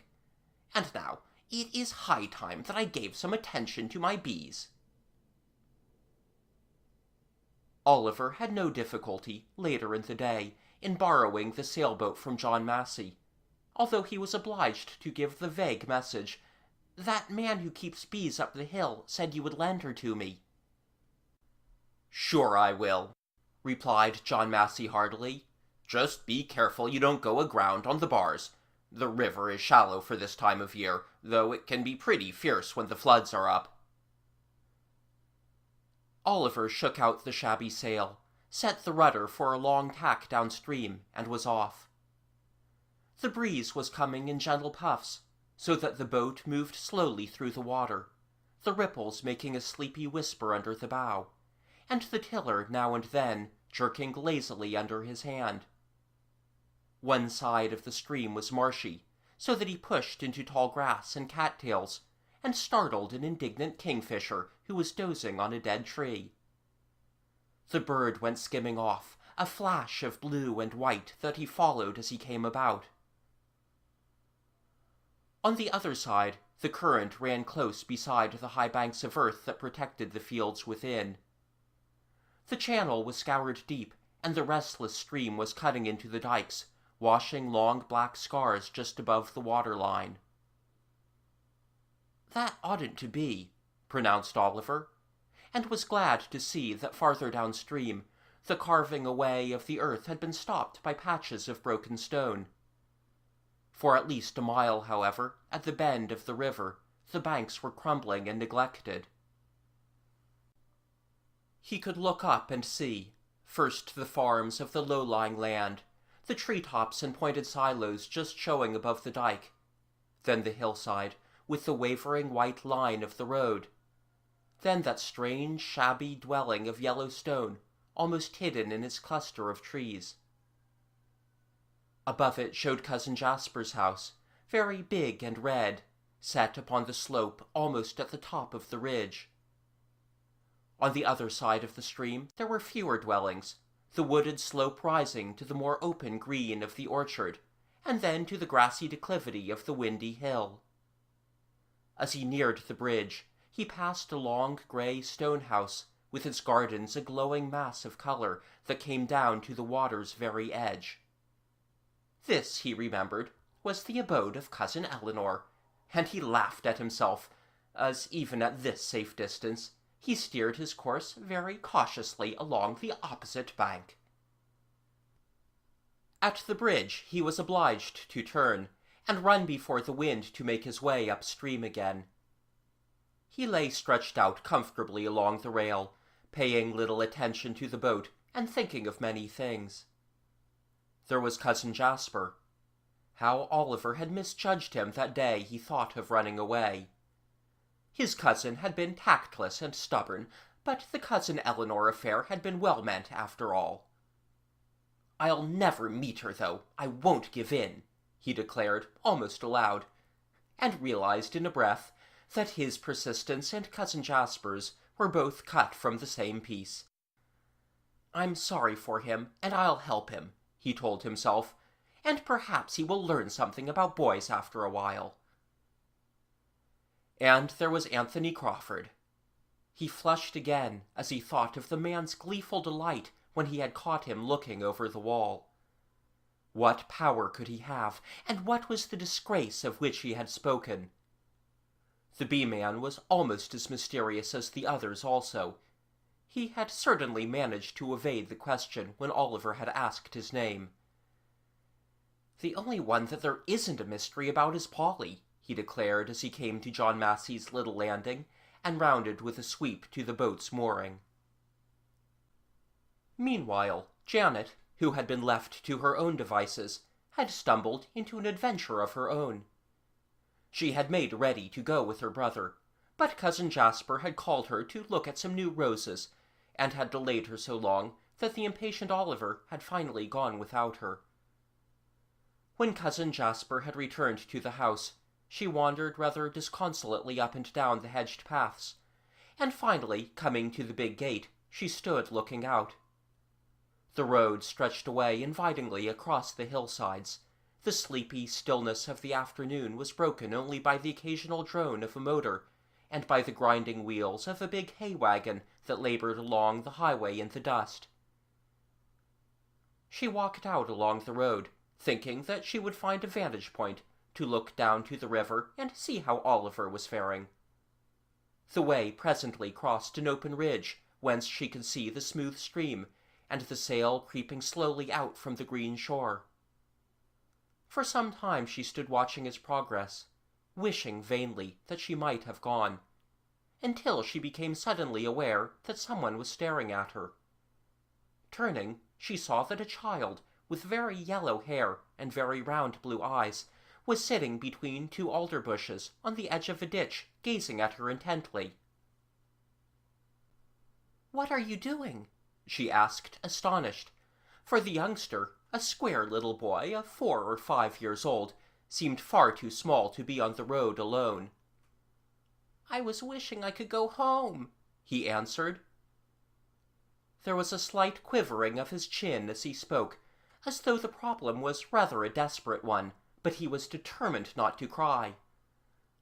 And now, it is high time that I gave some attention to my bees." Oliver had no difficulty, later in the day, in borrowing the sailboat from John Massey, although he was obliged to give the vague message, "That man who keeps bees up the hill said you would lend her to me." "Sure I will," replied John Massey heartily. "Just be careful you don't go aground on the bars. The river is shallow for this time of year, though it can be pretty fierce when the floods are up." Oliver shook out the shabby sail, set the rudder for a long tack downstream, and was off. The breeze was coming in gentle puffs, so that the boat moved slowly through the water, the ripples making a sleepy whisper under the bow, and the tiller now and then jerking lazily under his hand. One side of the stream was marshy, so that he pushed into tall grass and cattails, and startled an indignant kingfisher who was dozing on a dead tree. The bird went skimming off, a flash of blue and white that he followed as he came about. On the other side, the current ran close beside the high banks of earth that protected the fields within. The channel was scoured deep, and the restless stream was cutting into the dikes, washing long black scars just above the water line. "That oughtn't to be," pronounced Oliver, and was glad to see that farther downstream the carving away of the earth had been stopped by patches of broken stone. For at least a mile, however, at the bend of the river, the banks were crumbling and neglected. He could look up and see, first the farms of the low-lying land, the tree-tops and pointed silos just showing above the dike, then the hillside, with the wavering white line of the road, then that strange, shabby dwelling of yellow stone, almost hidden in its cluster of trees. Above it showed Cousin Jasper's house, very big and red, set upon the slope almost at the top of the ridge. On the other side of the stream there were fewer dwellings, the wooded slope rising to the more open green of the orchard, and then to the grassy declivity of the windy hill. As he neared the bridge, he passed a long grey stone house, with its gardens a glowing mass of colour that came down to the water's very edge. This, he remembered, was the abode of Cousin Eleanor, and he laughed at himself, as even at this safe distance he steered his course very cautiously along the opposite bank. At the bridge he was obliged to turn, and run before the wind to make his way upstream again. He lay stretched out comfortably along the rail, paying little attention to the boat and thinking of many things. There was Cousin Jasper. How Oliver had misjudged him that day he thought of running away. His cousin had been tactless and stubborn, but the Cousin Eleanor affair had been well meant after all. "I'll never meet her, though. I won't give in," he declared, almost aloud, and realized in a breath that his persistence and Cousin Jasper's were both cut from the same piece. "I'm sorry for him, and I'll help him," he told himself, and perhaps he will learn something about boys after a while. And there was Anthony Crawford. He flushed again as he thought of the man's gleeful delight when he had caught him looking over the wall. What power could he have, and what was the disgrace of which he had spoken? The bee-man was almost as mysterious as the others also. He had certainly managed to evade the question when Oliver had asked his name. "The only one that there isn't a mystery about is Polly," he declared as he came to John Massey's little landing, and rounded with a sweep to the boat's mooring. Meanwhile, Janet, who had been left to her own devices, had stumbled into an adventure of her own. She had made ready to go with her brother, but Cousin Jasper had called her to look at some new roses, and had delayed her so long that the impatient Oliver had finally gone without her. When Cousin Jasper had returned to the house, she wandered rather disconsolately up and down the hedged paths, and finally, coming to the big gate, she stood looking out. The road stretched away invitingly across the hillsides. The sleepy stillness of the afternoon was broken only by the occasional drone of a motor, and by the grinding wheels of a big hay wagon that labored along the highway in the dust. She walked out along the road, thinking that she would find a vantage point to look down to the river and see how Oliver was faring. The way presently crossed an open ridge, whence she could see the smooth stream, and the sail creeping slowly out from the green shore. For some time she stood watching its progress, wishing vainly that she might have gone, until she became suddenly aware that someone was staring at her. Turning, she saw that a child, with very yellow hair and very round blue eyes, was sitting between two alder bushes on the edge of a ditch, gazing at her intently. "What are you doing?" she asked, astonished, for the youngster, a square little boy of 4 or 5 years old, seemed far too small to be on the road alone. "I was wishing I could go home," he answered. There was a slight quivering of his chin as he spoke, as though the problem was rather a desperate one, but he was determined not to cry.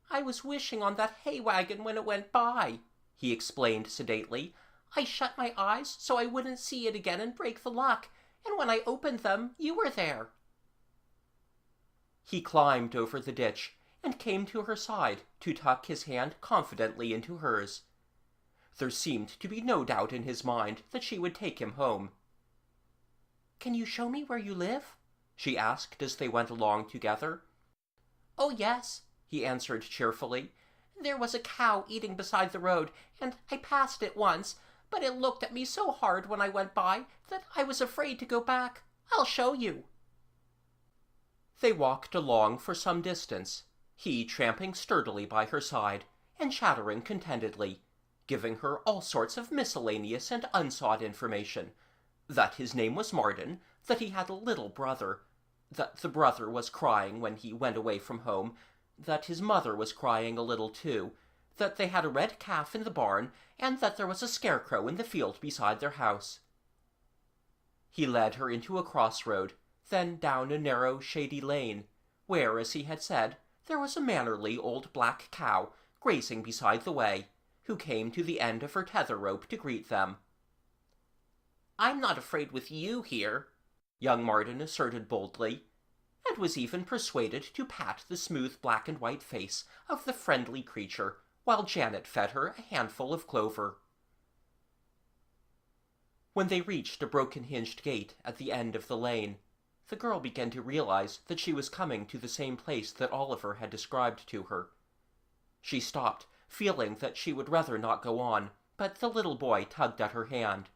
"I was wishing on that hay wagon when it went by," he explained sedately. "I shut my eyes so I wouldn't see it again and break the luck, and when I opened them, you were there." He climbed over the ditch and came to her side to tuck his hand confidently into hers. There seemed to be no doubt in his mind that she would take him home. "Can you show me where you live?" she asked as they went along together. "Oh, yes," he answered cheerfully. "There was a cow eating beside the road, and I passed it once, but it looked at me so hard when I went by that I was afraid to go back. I'll show you." They walked along for some distance, he tramping sturdily by her side, and chattering contentedly, giving her all sorts of miscellaneous and unsought information, that his name was Marden, that he had a little brother, that the brother was crying when he went away from home, that his mother was crying a little too, that they had a red calf in the barn, and that there was a scarecrow in the field beside their house. He led her into a crossroad, then down a narrow, shady lane, where, as he had said, there was a mannerly old black cow grazing beside the way, who came to the end of her tether rope to greet them. "I'm not afraid with you here," young Marden asserted boldly, and was even persuaded to pat the smooth black and white face of the friendly creature while Janet fed her a handful of clover. When they reached a broken-hinged gate at the end of the lane, the girl began to realize that she was coming to the same place that Oliver had described to her. She stopped, feeling that she would rather not go on, but the little boy tugged at her hand.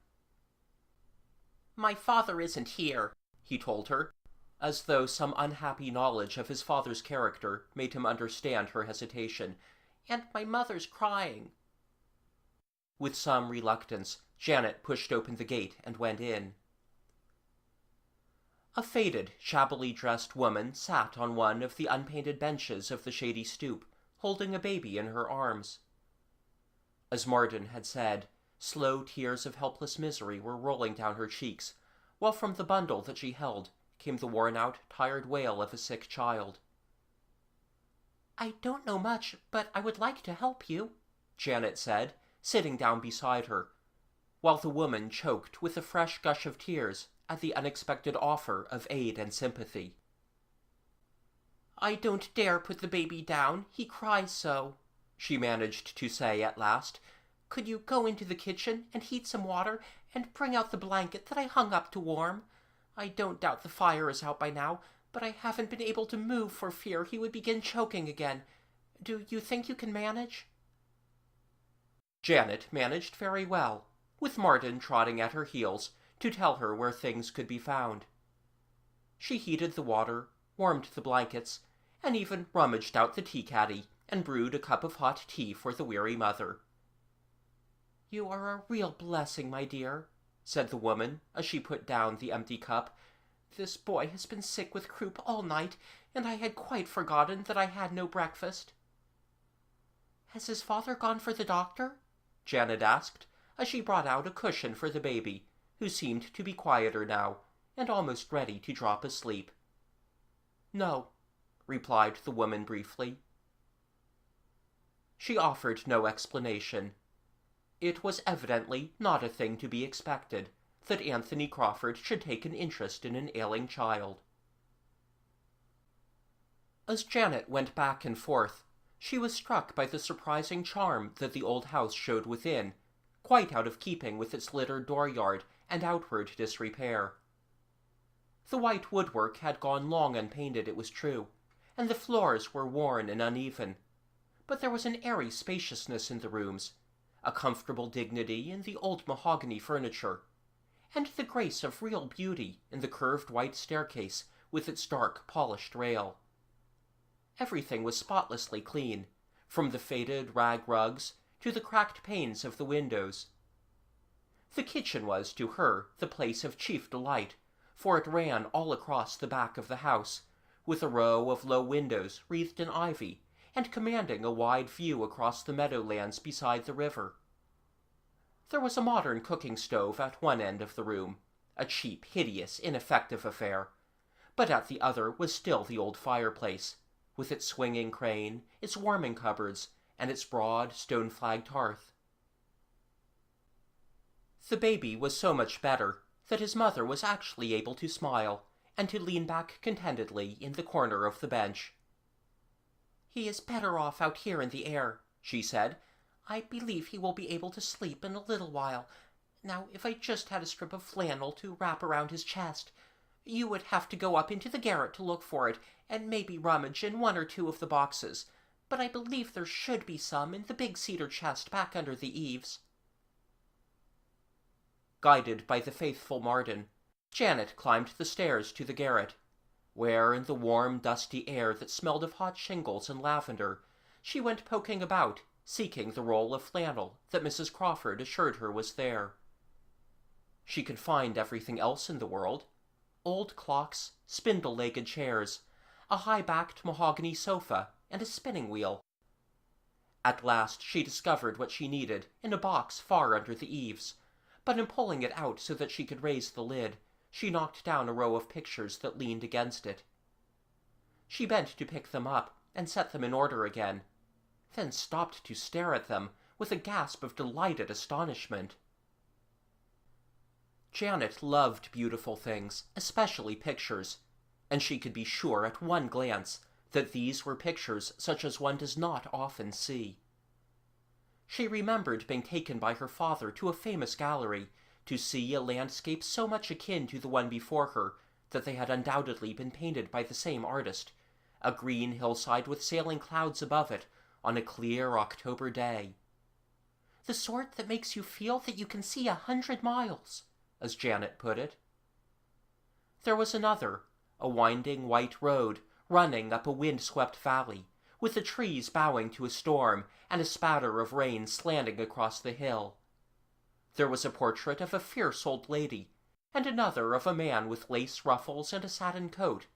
"My father isn't here," he told her, as though some unhappy knowledge of his father's character made him understand her hesitation, "and my mother's crying." With some reluctance, Janet pushed open the gate and went in. A faded, shabbily dressed woman sat on one of the unpainted benches of the shady stoop, holding a baby in her arms. As Marden had said, slow tears of helpless misery were rolling down her cheeks, while from the bundle that she held came the worn-out, tired wail of a sick child. "I don't know much, but I would like to help you," Janet said, sitting down beside her, while the woman choked with a fresh gush of tears at the unexpected offer of aid and sympathy. "I don't dare put the baby down, he cries so," she managed to say at last. "Could you go into the kitchen and heat some water and bring out the blanket that I hung up to warm? I don't doubt the fire is out by now, but I haven't been able to move for fear he would begin choking again. Do you think you can manage?" Janet managed very well, with Martin trotting at her heels to tell her where things could be found. She heated the water, warmed the blankets, and even rummaged out the tea-caddy and brewed a cup of hot tea for the weary mother. "You are a real blessing, my dear," said the woman as she put down the empty cup. "This boy has been sick with croup all night, and I had quite forgotten that I had no breakfast." "Has his father gone for the doctor?" Janet asked, as she brought out a cushion for the baby, who seemed to be quieter now, and almost ready to drop asleep. "No," replied the woman briefly. She offered no explanation. It was evidently not a thing to be expected that Anthony Crawford should take an interest in an ailing child. As Janet went back and forth, she was struck by the surprising charm that the old house showed within, quite out of keeping with its littered dooryard and outward disrepair. The white woodwork had gone long unpainted, it was true, and the floors were worn and uneven, but there was an airy spaciousness in the rooms, a comfortable dignity in the old mahogany furniture, and the grace of real beauty in the curved white staircase with its dark polished rail. Everything was spotlessly clean, from the faded rag rugs to the cracked panes of the windows. The kitchen was, to her, the place of chief delight, for it ran all across the back of the house, with a row of low windows wreathed in ivy, and commanding a wide view across the meadowlands beside the river. There was a modern cooking stove at one end of the room, a cheap, hideous, ineffective affair, but at the other was still the old fireplace, with its swinging crane, its warming cupboards, and its broad, stone-flagged hearth. The baby was so much better that his mother was actually able to smile and to lean back contentedly in the corner of the bench. "He is better off out here in the air," she said. "I believe he will be able to sleep in a little while. Now, if I just had a strip of flannel to wrap around his chest. You would have to go up into the garret to look for it, and maybe rummage in one or two of the boxes, but I believe there should be some in the big cedar chest back under the eaves." Guided by the faithful Martin, Janet climbed the stairs to the garret, where, in the warm, dusty air that smelled of hot shingles and lavender, she went poking about, seeking the roll of flannel that Mrs. Crawford assured her was there. She could find everything else in the world: old clocks, spindle-legged chairs, a high-backed mahogany sofa, and a spinning wheel. At last she discovered what she needed in a box far under the eaves, but in pulling it out so that she could raise the lid, she knocked down a row of pictures that leaned against it. She bent to pick them up and set them in order again, then stopped to stare at them with a gasp of delighted astonishment. Janet loved beautiful things, especially pictures, and she could be sure at one glance that these were pictures such as one does not often see. She remembered being taken by her father to a famous gallery to see a landscape so much akin to the one before her that they had undoubtedly been painted by the same artist, a green hillside with sailing clouds above it on a clear October day. "The sort that makes you feel that you can see 100 miles, as Janet put it. There was another, a winding white road running up a wind-swept valley, with the trees bowing to a storm and a spatter of rain slanting across the hill. There was a portrait of a fierce old lady, and another of a man with lace ruffles and a satin coat.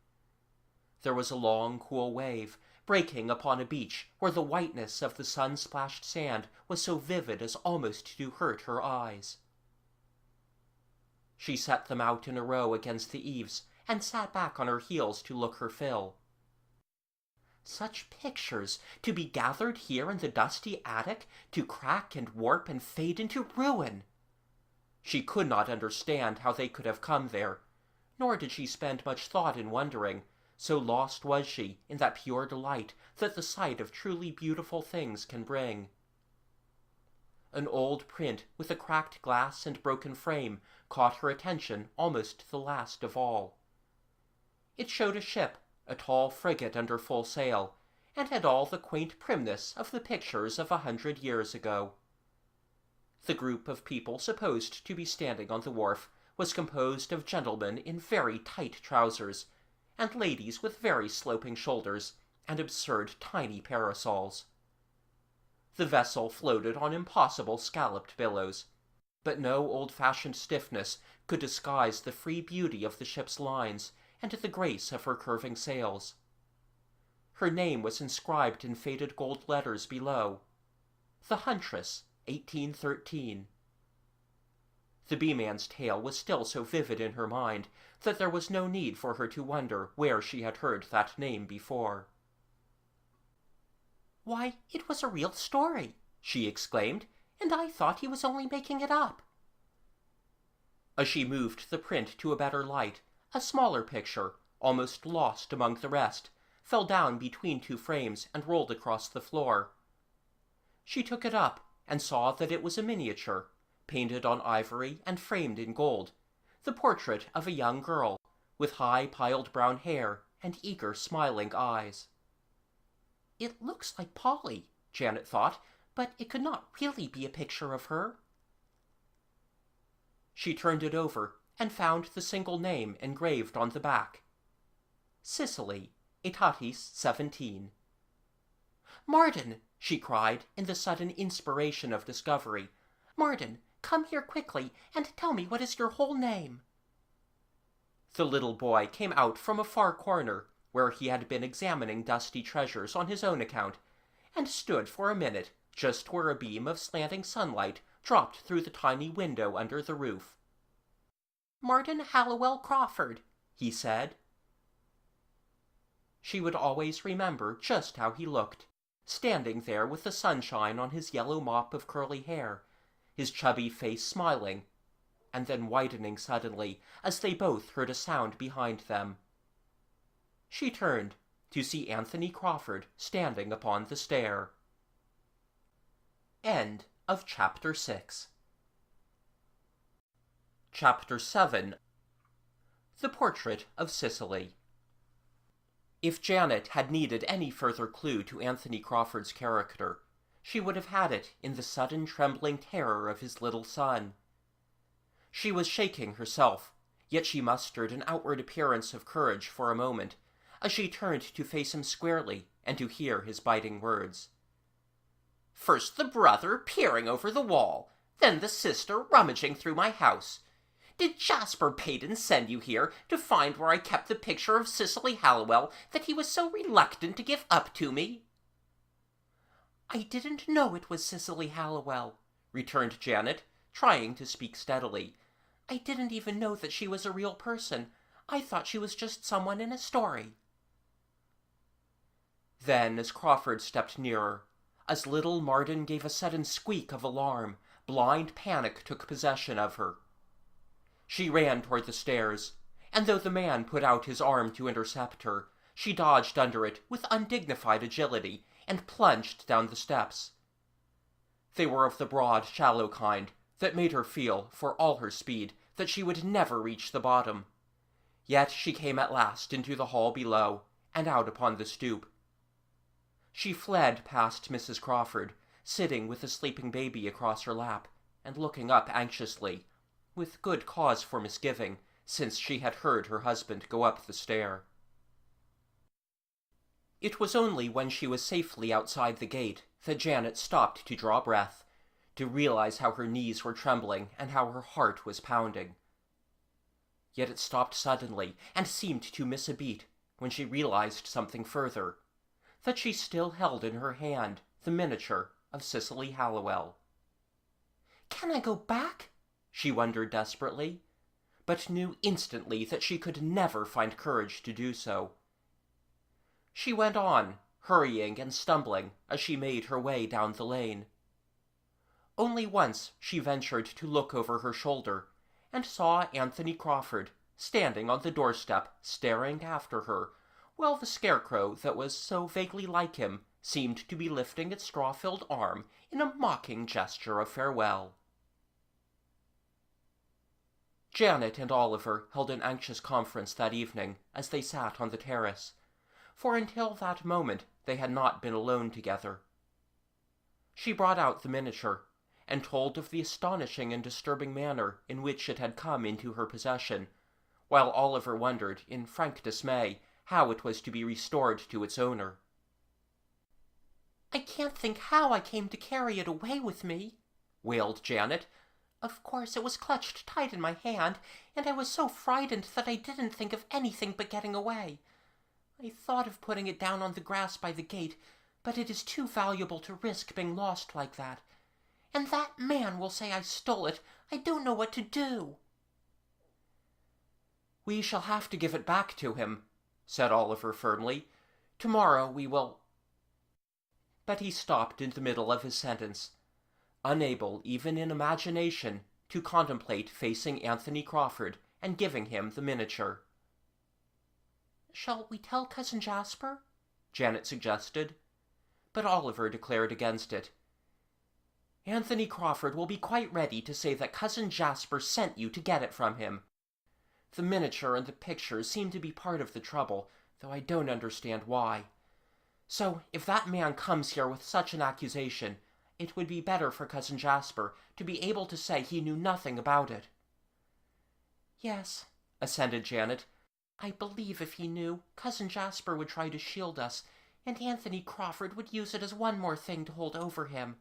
There was a long, cool wave breaking upon a beach where the whiteness of the sun-splashed sand was so vivid as almost to hurt her eyes. She set them out in a row against the eaves and sat back on her heels to look her fill. Such pictures, to be gathered here in the dusty attic, to crack and warp and fade into ruin! She could not understand how they could have come there, nor did she spend much thought in wondering, so lost was she in that pure delight that the sight of truly beautiful things can bring. An old print with a cracked glass and broken frame caught her attention almost the last of all. It showed a ship, a tall frigate under full sail, and had all the quaint primness of the pictures of 100 years ago. The group of people supposed to be standing on the wharf was composed of gentlemen in very tight trousers, and ladies with very sloping shoulders and absurd tiny parasols. The vessel floated on impossible scalloped billows, but no old-fashioned stiffness could disguise the free beauty of the ship's lines and the grace of her curving sails. Her name was inscribed in faded gold letters below, "The Huntress, 1813. The Beeman's tale was still so vivid in her mind that there was no need for her to wonder where she had heard that name before. "Why, it was a real story," she exclaimed, "and I thought he was only making it up." As she moved the print to a better light, a smaller picture, almost lost among the rest, fell down between two frames and rolled across the floor. She took it up and saw that it was a miniature, painted on ivory and framed in gold, the portrait of a young girl, with high-piled brown hair and eager, smiling eyes. "It looks like Polly," Janet thought, "but it could not really be a picture of her." She turned it over and found the single name engraved on the back. Cicely, Aetatis 17. "Marden," she cried in the sudden inspiration of discovery, "Marden, come here quickly and tell me what is your whole name." The little boy came out from a far corner, where he had been examining dusty treasures on his own account, and stood for a minute just where a beam of slanting sunlight dropped through the tiny window under the roof. "Marden Hallowell Crawford," he said. She would always remember just how he looked, standing there with the sunshine on his yellow mop of curly hair, his chubby face smiling, and then whitening suddenly as they both heard a sound behind them. She turned to see Anthony Crawford standing upon the stair. End of Chapter 6. Chapter 7. The Portrait of Cicely. If Janet had needed any further clue to Anthony Crawford's character, she would have had it in the sudden trembling terror of his little son. She was shaking herself, yet she mustered an outward appearance of courage for a moment, as she turned to face him squarely and to hear his biting words. "First the brother peering over the wall, then the sister rummaging through my house. Did Jasper Payton send you here to find where I kept the picture of Cicely Hallowell that he was so reluctant to give up to me?" "I didn't know it was Cicely Hallowell," returned Janet, trying to speak steadily. "I didn't even know that she was a real person. I thought she was just someone in a story." Then, as Crawford stepped nearer, as little Marden gave a sudden squeak of alarm, blind panic took possession of her. She ran toward the stairs, and though the man put out his arm to intercept her, she dodged under it with undignified agility and plunged down the steps. They were of the broad, shallow kind that made her feel, for all her speed, that she would never reach the bottom. Yet she came at last into the hall below, and out upon the stoop. She fled past Mrs. Crawford, sitting with the sleeping baby across her lap, and looking up anxiously, with good cause for misgiving, since she had heard her husband go up the stair. It was only when she was safely outside the gate that Janet stopped to draw breath, to realize how her knees were trembling and how her heart was pounding. Yet it stopped suddenly and seemed to miss a beat when she realized something further, that she still held in her hand the miniature of Cicely Hallowell. "Can I go back?" she wondered desperately. but knew instantly that she could never find courage to do so. She went on, hurrying and stumbling as she made her way down the lane. Only once she ventured to look over her shoulder, and saw Anthony Crawford standing on the doorstep staring after her, while the scarecrow that was so vaguely like him seemed to be lifting its straw-filled arm in a mocking gesture of farewell. Janet and Oliver held an anxious conference that evening as they sat on the terrace, for until that moment they had not been alone together. She brought out the miniature, and told of the astonishing and disturbing manner in which it had come into her possession, while Oliver wondered, in frank dismay, how it was to be restored to its owner. "I can't think how I came to carry it away with me," wailed Janet. "Of course it was clutched tight in my hand, and I was so frightened that I didn't think of anything but getting away. I thought of putting it down on the grass by the gate, but it is too valuable to risk being lost like that. And that man will say I stole it. I don't know what to do." "We shall have to give it back to him," said Oliver firmly. "Tomorrow we will—" But he stopped in the middle of his sentence, unable even in imagination to contemplate facing Anthony Crawford and giving him the miniature. "Shall we tell Cousin Jasper?" Janet suggested, but Oliver declared against it. "Anthony Crawford will be quite ready to say that Cousin Jasper sent you to get it from him. The miniature and the pictures seem to be part of the trouble, though I don't understand why. So, if that man comes here with such an accusation, it would be better for Cousin Jasper to be able to say he knew nothing about it." "Yes," assented Janet. "I believe if he knew, Cousin Jasper would try to shield us, and Anthony Crawford would use it as one more thing to hold over him.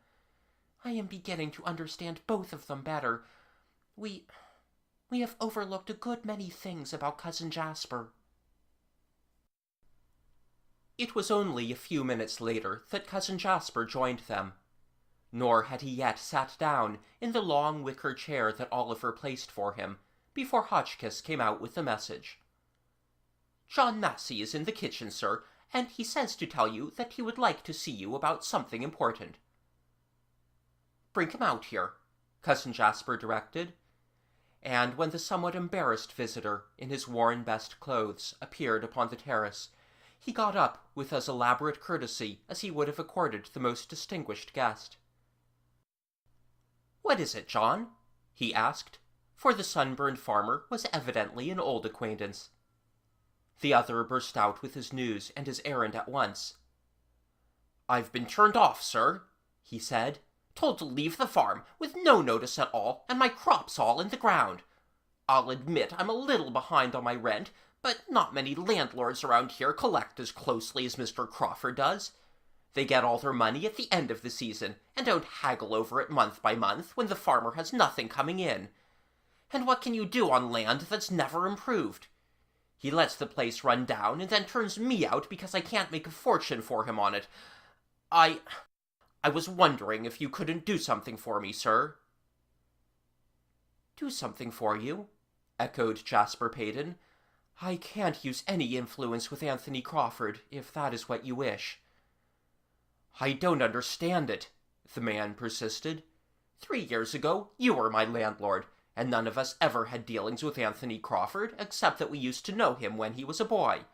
I am beginning to understand both of them better. We have overlooked a good many things about Cousin Jasper." It was only a few minutes later that Cousin Jasper joined them, nor had he yet sat down in the long wicker chair that Oliver placed for him, before Hotchkiss came out with the message. "John Massey is in the kitchen, sir, and he says to tell you that he would like to see you about something important." "Bring him out here," Cousin Jasper directed, and when the somewhat embarrassed visitor, in his worn best clothes, appeared upon the terrace, he got up with as elaborate courtesy as he would have accorded the most distinguished guest. "What is it, John?" he asked, for the sunburned farmer was evidently an old acquaintance. The other burst out with his news and his errand at once. "I've been turned off, sir," he said. "Told to leave the farm, with no notice at all, and my crops all in the ground. I'll admit I'm a little behind on my rent, but not many landlords around here collect as closely as Mr. Crawford does. They get all their money at the end of the season, and don't haggle over it month by month when the farmer has nothing coming in. And what can you do on land that's never improved? He lets the place run down and then turns me out because I can't make a fortune for him on it. I was wondering if you couldn't do something for me, sir." "Do something for you?" echoed Jasper Payton. "I can't use any influence with Anthony Crawford, if that is what you wish." "I don't understand it," the man persisted. 3 years ago, you were my landlord, and none of us ever had dealings with Anthony Crawford, except that we used to know him when he was a boy.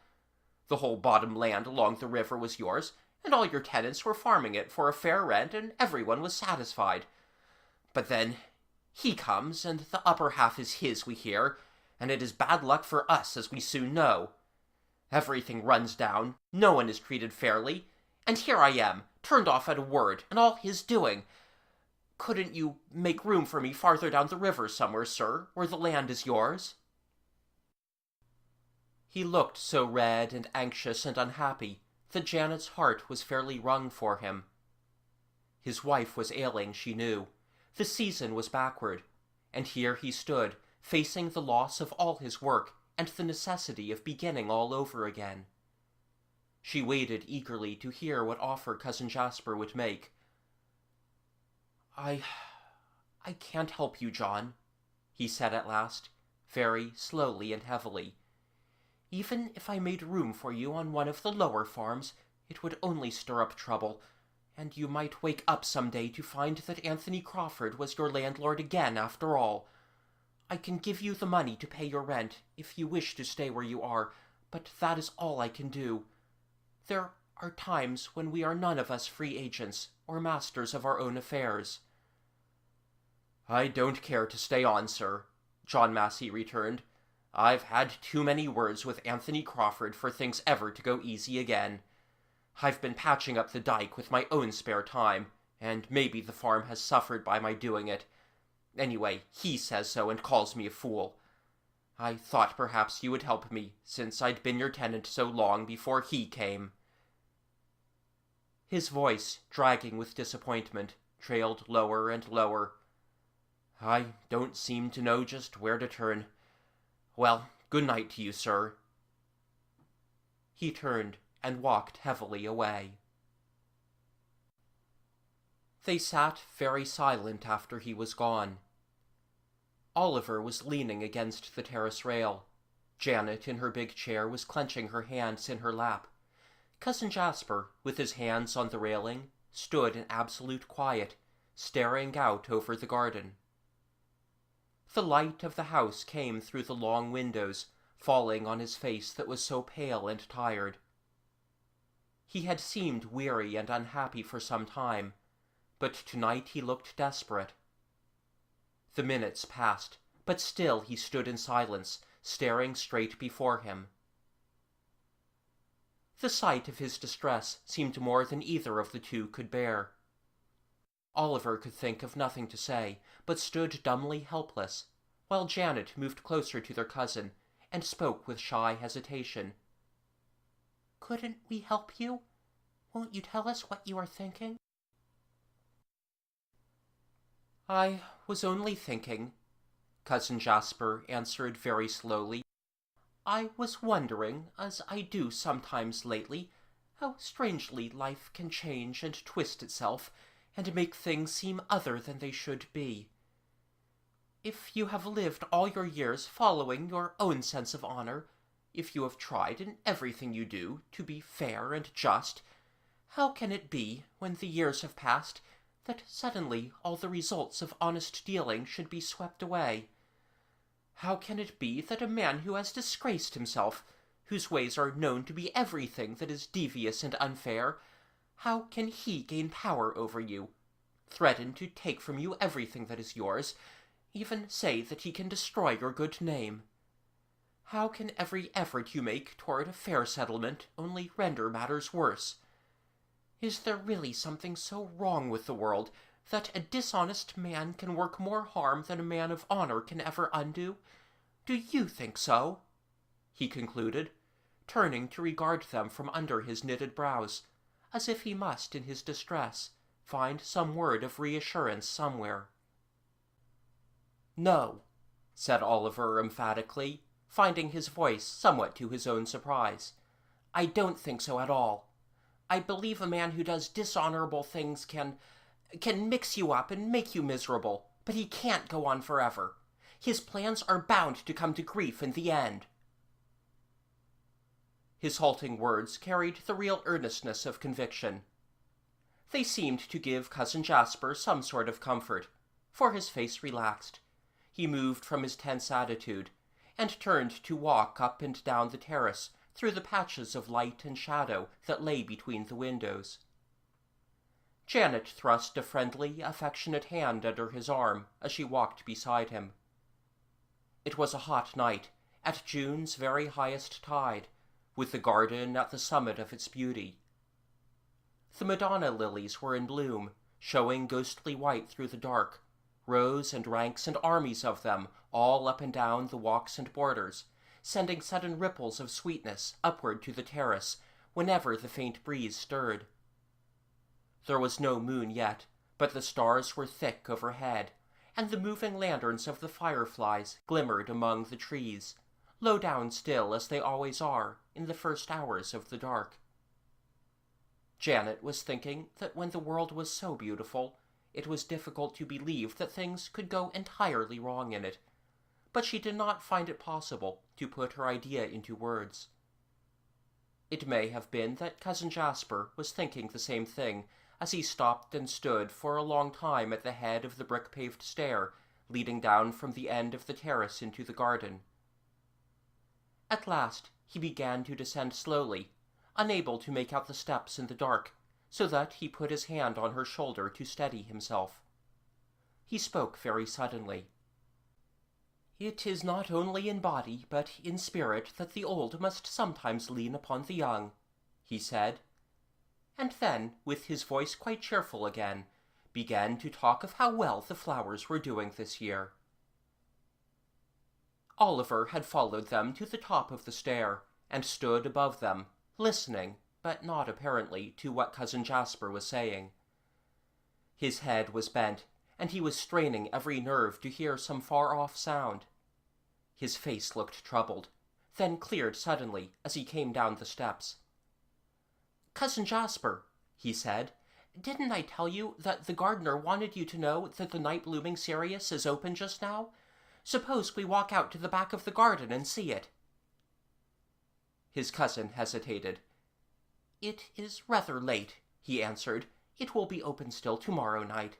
The whole bottom land along the river was yours, and all your tenants were farming it for a fair rent, and everyone was satisfied. But then he comes, and the upper half is his, we hear, and it is bad luck for us, as we soon know. Everything runs down, no one is treated fairly, and here I am, turned off at a word, and all his doing. Couldn't you make room for me farther down the river somewhere, sir, where the land is yours?" He looked so red and anxious and unhappy that Janet's heart was fairly wrung for him. His wife was ailing, she knew. The season was backward, and here he stood, facing the loss of all his work and the necessity of beginning all over again. She waited eagerly to hear what offer Cousin Jasper would make. I can't help you, John," he said at last, very slowly and heavily. "Even if I made room for you on one of the lower farms, it would only stir up trouble, and you might wake up some day to find that Anthony Crawford was your landlord again after all. I can give you the money to pay your rent if you wish to stay where you are, but that is all I can do. There are times when we are none of us free agents or masters of our own affairs." "I don't care to stay on, sir," John Massey returned. "I've had too many words with Anthony Crawford for things ever to go easy again. I've been patching up the dike with my own spare time, and maybe the farm has suffered by my doing it. Anyway, he says so and calls me a fool. I thought perhaps you would help me, since I'd been your tenant so long before he came." His voice, dragging with disappointment, trailed lower and lower. "I don't seem to know just where to turn. Well, good night to you, sir." He turned and walked heavily away. They sat very silent after he was gone. Oliver was leaning against the terrace rail. Janet, in her big chair, was clenching her hands in her lap. Cousin Jasper, with his hands on the railing, stood in absolute quiet, staring out over the garden. The light of the house came through the long windows, falling on his face that was so pale and tired. He had seemed weary and unhappy for some time, but tonight he looked desperate. The minutes passed, but still he stood in silence, staring straight before him. The sight of his distress seemed more than either of the two could bear. Oliver could think of nothing to say, but stood dumbly helpless, while Janet moved closer to their cousin and spoke with shy hesitation. "Couldn't we help you? Won't you tell us what you are thinking?" "I was only thinking," Cousin Jasper answered very slowly. "I was wondering, as I do sometimes lately, how strangely life can change and twist itself, and make things seem other than they should be. If you have lived all your years following your own sense of honor, if you have tried in everything you do to be fair and just, how can it be, when the years have passed, that suddenly all the results of honest dealing should be swept away? How can it be that a man who has disgraced himself, whose ways are known to be everything that is devious and unfair, how can he gain power over you, threaten to take from you everything that is yours, even say that he can destroy your good name? How can every effort you make toward a fair settlement only render matters worse? Is there really something so wrong with the world that a dishonest man can work more harm than a man of honor can ever undo? Do you think so?" he concluded, turning to regard them from under his knitted brows, as if he must, in his distress, find some word of reassurance somewhere. "No," said Oliver emphatically, finding his voice somewhat to his own surprise. "I don't think so at all. I believe a man who does dishonorable things can mix you up and make you miserable, but he can't go on forever. His plans are bound to come to grief in the end." His halting words carried the real earnestness of conviction. They seemed to give Cousin Jasper some sort of comfort, for his face relaxed. He moved from his tense attitude, and turned to walk up and down the terrace through the patches of light and shadow that lay between the windows. Janet thrust a friendly, affectionate hand under his arm as she walked beside him. It was a hot night, at June's very highest tide, with the garden at the summit of its beauty. The Madonna lilies were in bloom, showing ghostly white through the dark, rows and ranks and armies of them all up and down the walks and borders, sending sudden ripples of sweetness upward to the terrace whenever the faint breeze stirred. There was no moon yet, but the stars were thick overhead, and the moving lanterns of the fireflies glimmered among the trees, low down still as they always are in the first hours of the dark. Janet was thinking that when the world was so beautiful, it was difficult to believe that things could go entirely wrong in it, but she did not find it possible to put her idea into words. It may have been that Cousin Jasper was thinking the same thing as he stopped and stood for a long time at the head of the brick-paved stair leading down from the end of the terrace into the garden. At last he began to descend slowly, unable to make out the steps in the dark, so that he put his hand on her shoulder to steady himself. He spoke very suddenly. "It is not only in body, but in spirit, that the old must sometimes lean upon the young," he said, and then, with his voice quite cheerful again, began to talk of how well the flowers were doing this year. Oliver had followed them to the top of the stair, and stood above them, listening, but not apparently, to what Cousin Jasper was saying. His head was bent, and he was straining every nerve to hear some far-off sound. His face looked troubled, then cleared suddenly as he came down the steps. "Cousin Jasper," he said, "didn't I tell you that the gardener wanted you to know that the night-blooming cereus is open just now? Suppose we walk out to the back of the garden and see it." His cousin hesitated. "It is rather late," he answered. "It will be open still tomorrow night."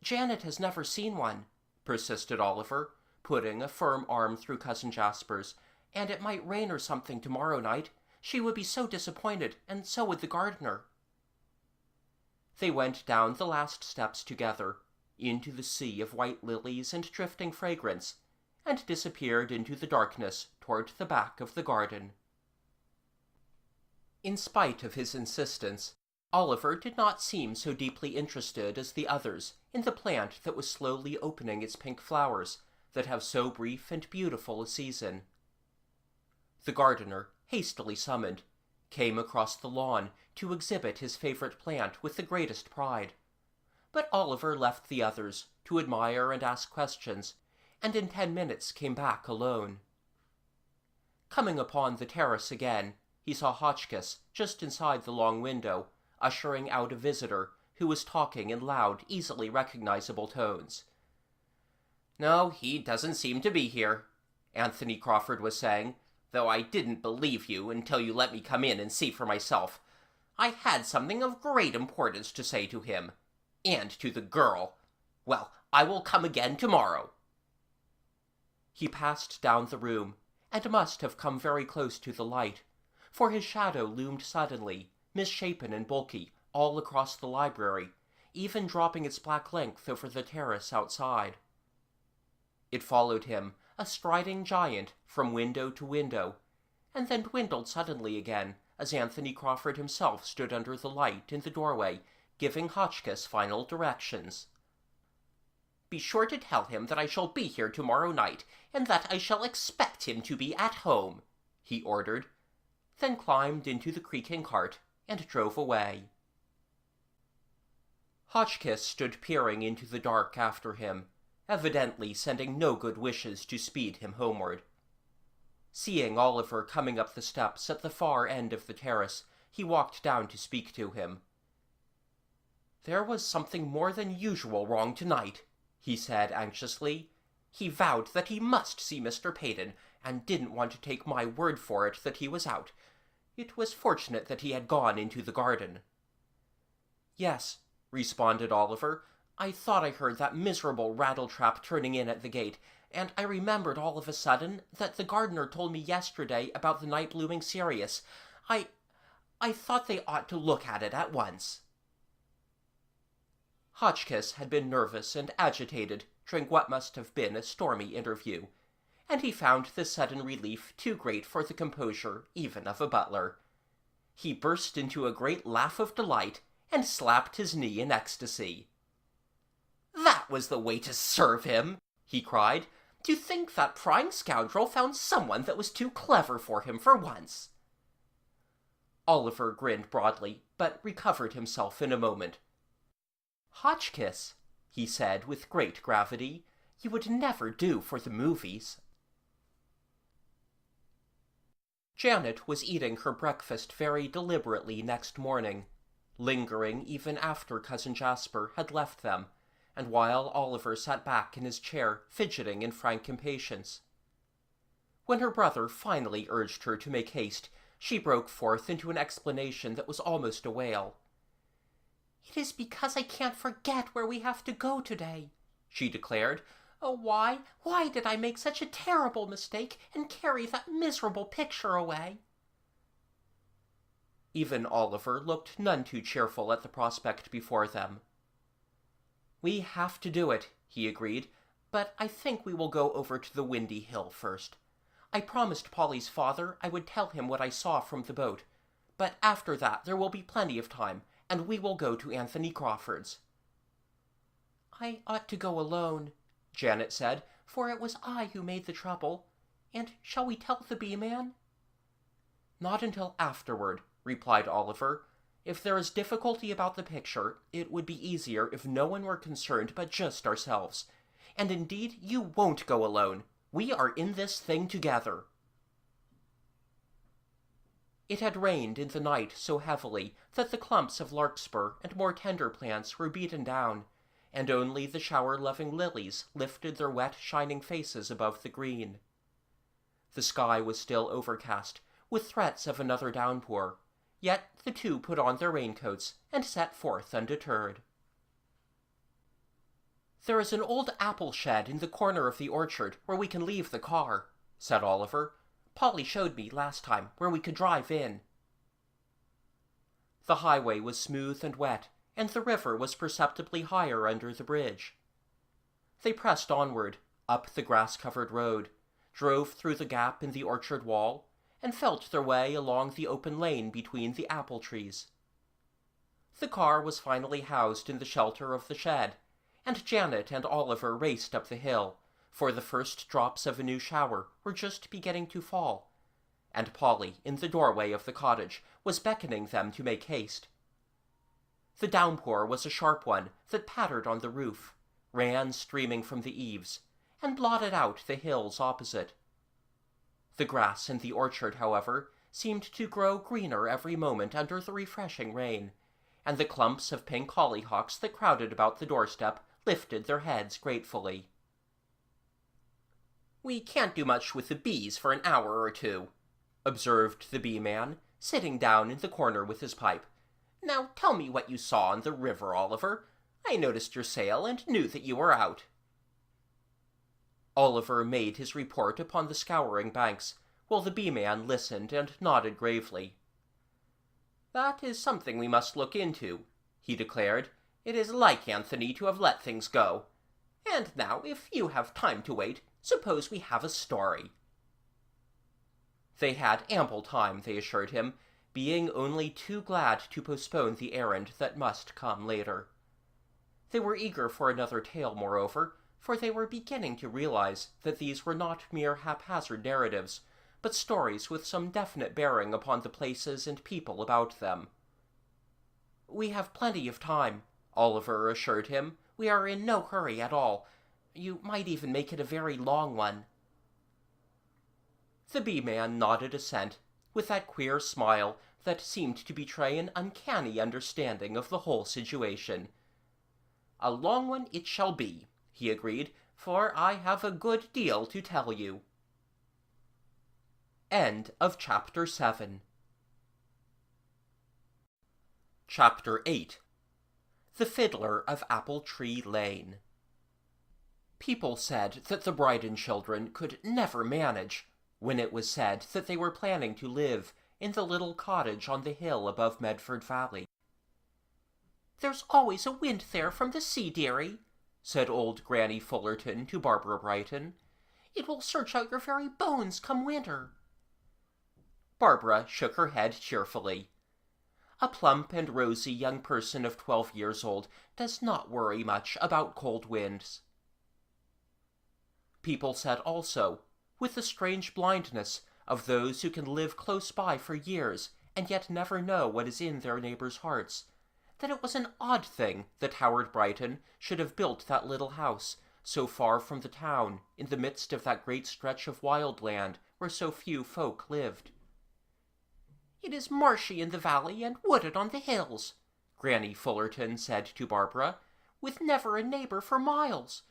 "Janet has never seen one," persisted Oliver, putting a firm arm through Cousin Jasper's, "and it might rain or something tomorrow night. She would be so disappointed, and so would the gardener." They went down the last steps together, into the sea of white lilies and drifting fragrance, and disappeared into the darkness toward the back of the garden. In spite of his insistence, Oliver did not seem so deeply interested as the others in the plant that was slowly opening its pink flowers that have so brief and beautiful a season. The gardener, hastily summoned, came across the lawn to exhibit his favorite plant with the greatest pride, but Oliver left the others to admire and ask questions, and in 10 minutes came back alone. Coming upon the terrace again, he saw Hotchkiss just inside the long window, ushering out a visitor who was talking in loud, easily recognizable tones. "No, he doesn't seem to be here," Anthony Crawford was saying, "though I didn't believe you until you let me come in and see for myself. I had something of great importance to say to him. And to the girl. Well, I will come again tomorrow." He passed down the room, and must have come very close to the light, for his shadow loomed suddenly, misshapen and bulky, all across the library, even dropping its black length over the terrace outside. It followed him, a striding giant, from window to window, and then dwindled suddenly again as Anthony Crawford himself stood under the light in the doorway, giving Hotchkiss final directions. "Be sure to tell him that I shall be here tomorrow night, and that I shall expect him to be at home," he ordered, then climbed into the creaking cart and drove away. Hotchkiss stood peering into the dark after him, evidently sending no good wishes to speed him homeward. Seeing Oliver coming up the steps at the far end of the terrace, he walked down to speak to him. "There was something more than usual wrong tonight," he said anxiously. "He vowed that he must see Mr. Peyton, and didn't want to take my word for it that he was out. It was fortunate that he had gone into the garden." "Yes," responded Oliver. "I thought I heard that miserable rattletrap turning in at the gate, and I remembered all of a sudden that the gardener told me yesterday about the night-blooming cereus. I thought they ought to look at it at once." Hotchkiss had been nervous and agitated during what must have been a stormy interview, and he found this sudden relief too great for the composure even of a butler. He burst into a great laugh of delight and slapped his knee in ecstasy. "That was the way to serve him!" he cried. "To think that prying scoundrel found someone that was too clever for him for once." Oliver grinned broadly, but recovered himself in a moment. "Hotchkiss," he said with great gravity, "you would never do for the movies." Janet was eating her breakfast very deliberately next morning, lingering even after Cousin Jasper had left them, and while Oliver sat back in his chair, fidgeting in frank impatience. When her brother finally urged her to make haste, she broke forth into an explanation that was almost a wail. "It is because I can't forget where we have to go today," she declared. "Oh, why did I make such a terrible mistake and carry that miserable picture away?" Even Oliver looked none too cheerful at the prospect before them. "We have to do it," he agreed, "but I think we will go over to the Windy Hill first. I promised Polly's father I would tell him what I saw from the boat, but after that there will be plenty of time, and we will go to Anthony Crawford's." "I ought to go alone," Janet said, "for it was I who made the trouble. And shall we tell the bee-man?" "Not until afterward," replied Oliver. "If there is difficulty about the picture, it would be easier if no one were concerned but just ourselves. And indeed, you won't go alone. We are in this thing together." It had rained in the night so heavily that the clumps of larkspur and more tender plants were beaten down, and only the shower-loving lilies lifted their wet, shining faces above the green. The sky was still overcast, with threats of another downpour, yet the two put on their raincoats and set forth undeterred. "There is an old apple shed in the corner of the orchard where we can leave the car," said Oliver. "Polly showed me last time where we could drive in." The highway was smooth and wet, and the river was perceptibly higher under the bridge. They pressed onward, up the grass-covered road, drove through the gap in the orchard wall, and felt their way along the open lane between the apple trees. The car was finally housed in the shelter of the shed, and Janet and Oliver raced up the hill, for the first drops of a new shower were just beginning to fall, and Polly, in the doorway of the cottage, was beckoning them to make haste. The downpour was a sharp one that pattered on the roof, ran streaming from the eaves, and blotted out the hills opposite. The grass in the orchard, however, seemed to grow greener every moment under the refreshing rain, and the clumps of pink hollyhocks that crowded about the doorstep lifted their heads gratefully. "We can't do much with the bees for an hour or two," observed the bee-man, sitting down in the corner with his pipe. "Now tell me what you saw on the river, Oliver. I noticed your sail and knew that you were out." Oliver made his report upon the scouring banks, while the bee-man listened and nodded gravely. "That is something we must look into," he declared. "It is like Anthony to have let things go. And now, if you have time to wait, suppose we have a story." They had ample time, they assured him, being only too glad to postpone the errand that must come later. They were eager for another tale, moreover, for they were beginning to realize that these were not mere haphazard narratives, but stories with some definite bearing upon the places and people about them. "We have plenty of time," Oliver assured him. "We are in no hurry at all. You might even make it a very long one." The bee-man nodded assent, with that queer smile that seemed to betray an uncanny understanding of the whole situation. "A long one it shall be," he agreed, "for I have a good deal to tell you." End of Chapter 7. Chapter 8. The Fiddler of Apple Tree Lane. People said that the Bryden children could never manage, when it was said that they were planning to live in the little cottage on the hill above Medford Valley. "There's always a wind there from the sea, dearie," said old Granny Fullerton to Barbara Brighton. "It will search out your very bones come winter." Barbara shook her head cheerfully. A plump and rosy young person of 12 years old does not worry much about cold winds. People said also, with the strange blindness of those who can live close by for years and yet never know what is in their neighbors' hearts, that it was an odd thing that Howard Brighton should have built that little house so far from the town, in the midst of that great stretch of wild land where so few folk lived. "It is marshy in the valley and wooded on the hills," Granny Fullerton said to Barbara, with never a neighbor for miles.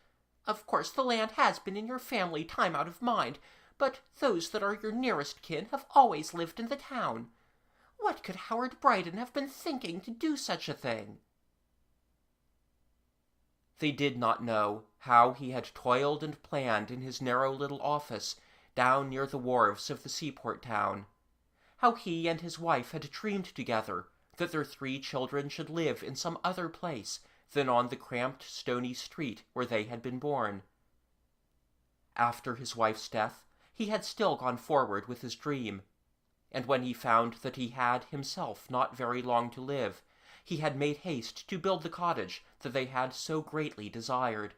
Of course the land has been in your family time out of mind, but those that are your nearest kin have always lived in the town. What could Howard Brighton have been thinking to do such a thing?" They did not know how he had toiled and planned in his narrow little office down near the wharves of the seaport town, how he and his wife had dreamed together that their 3 children should live in some other place than on the cramped stony street where they had been born. After his wife's death, he had still gone forward with his dream, and when he found that he had himself not very long to live, he had made haste to build the cottage that they had so greatly desired.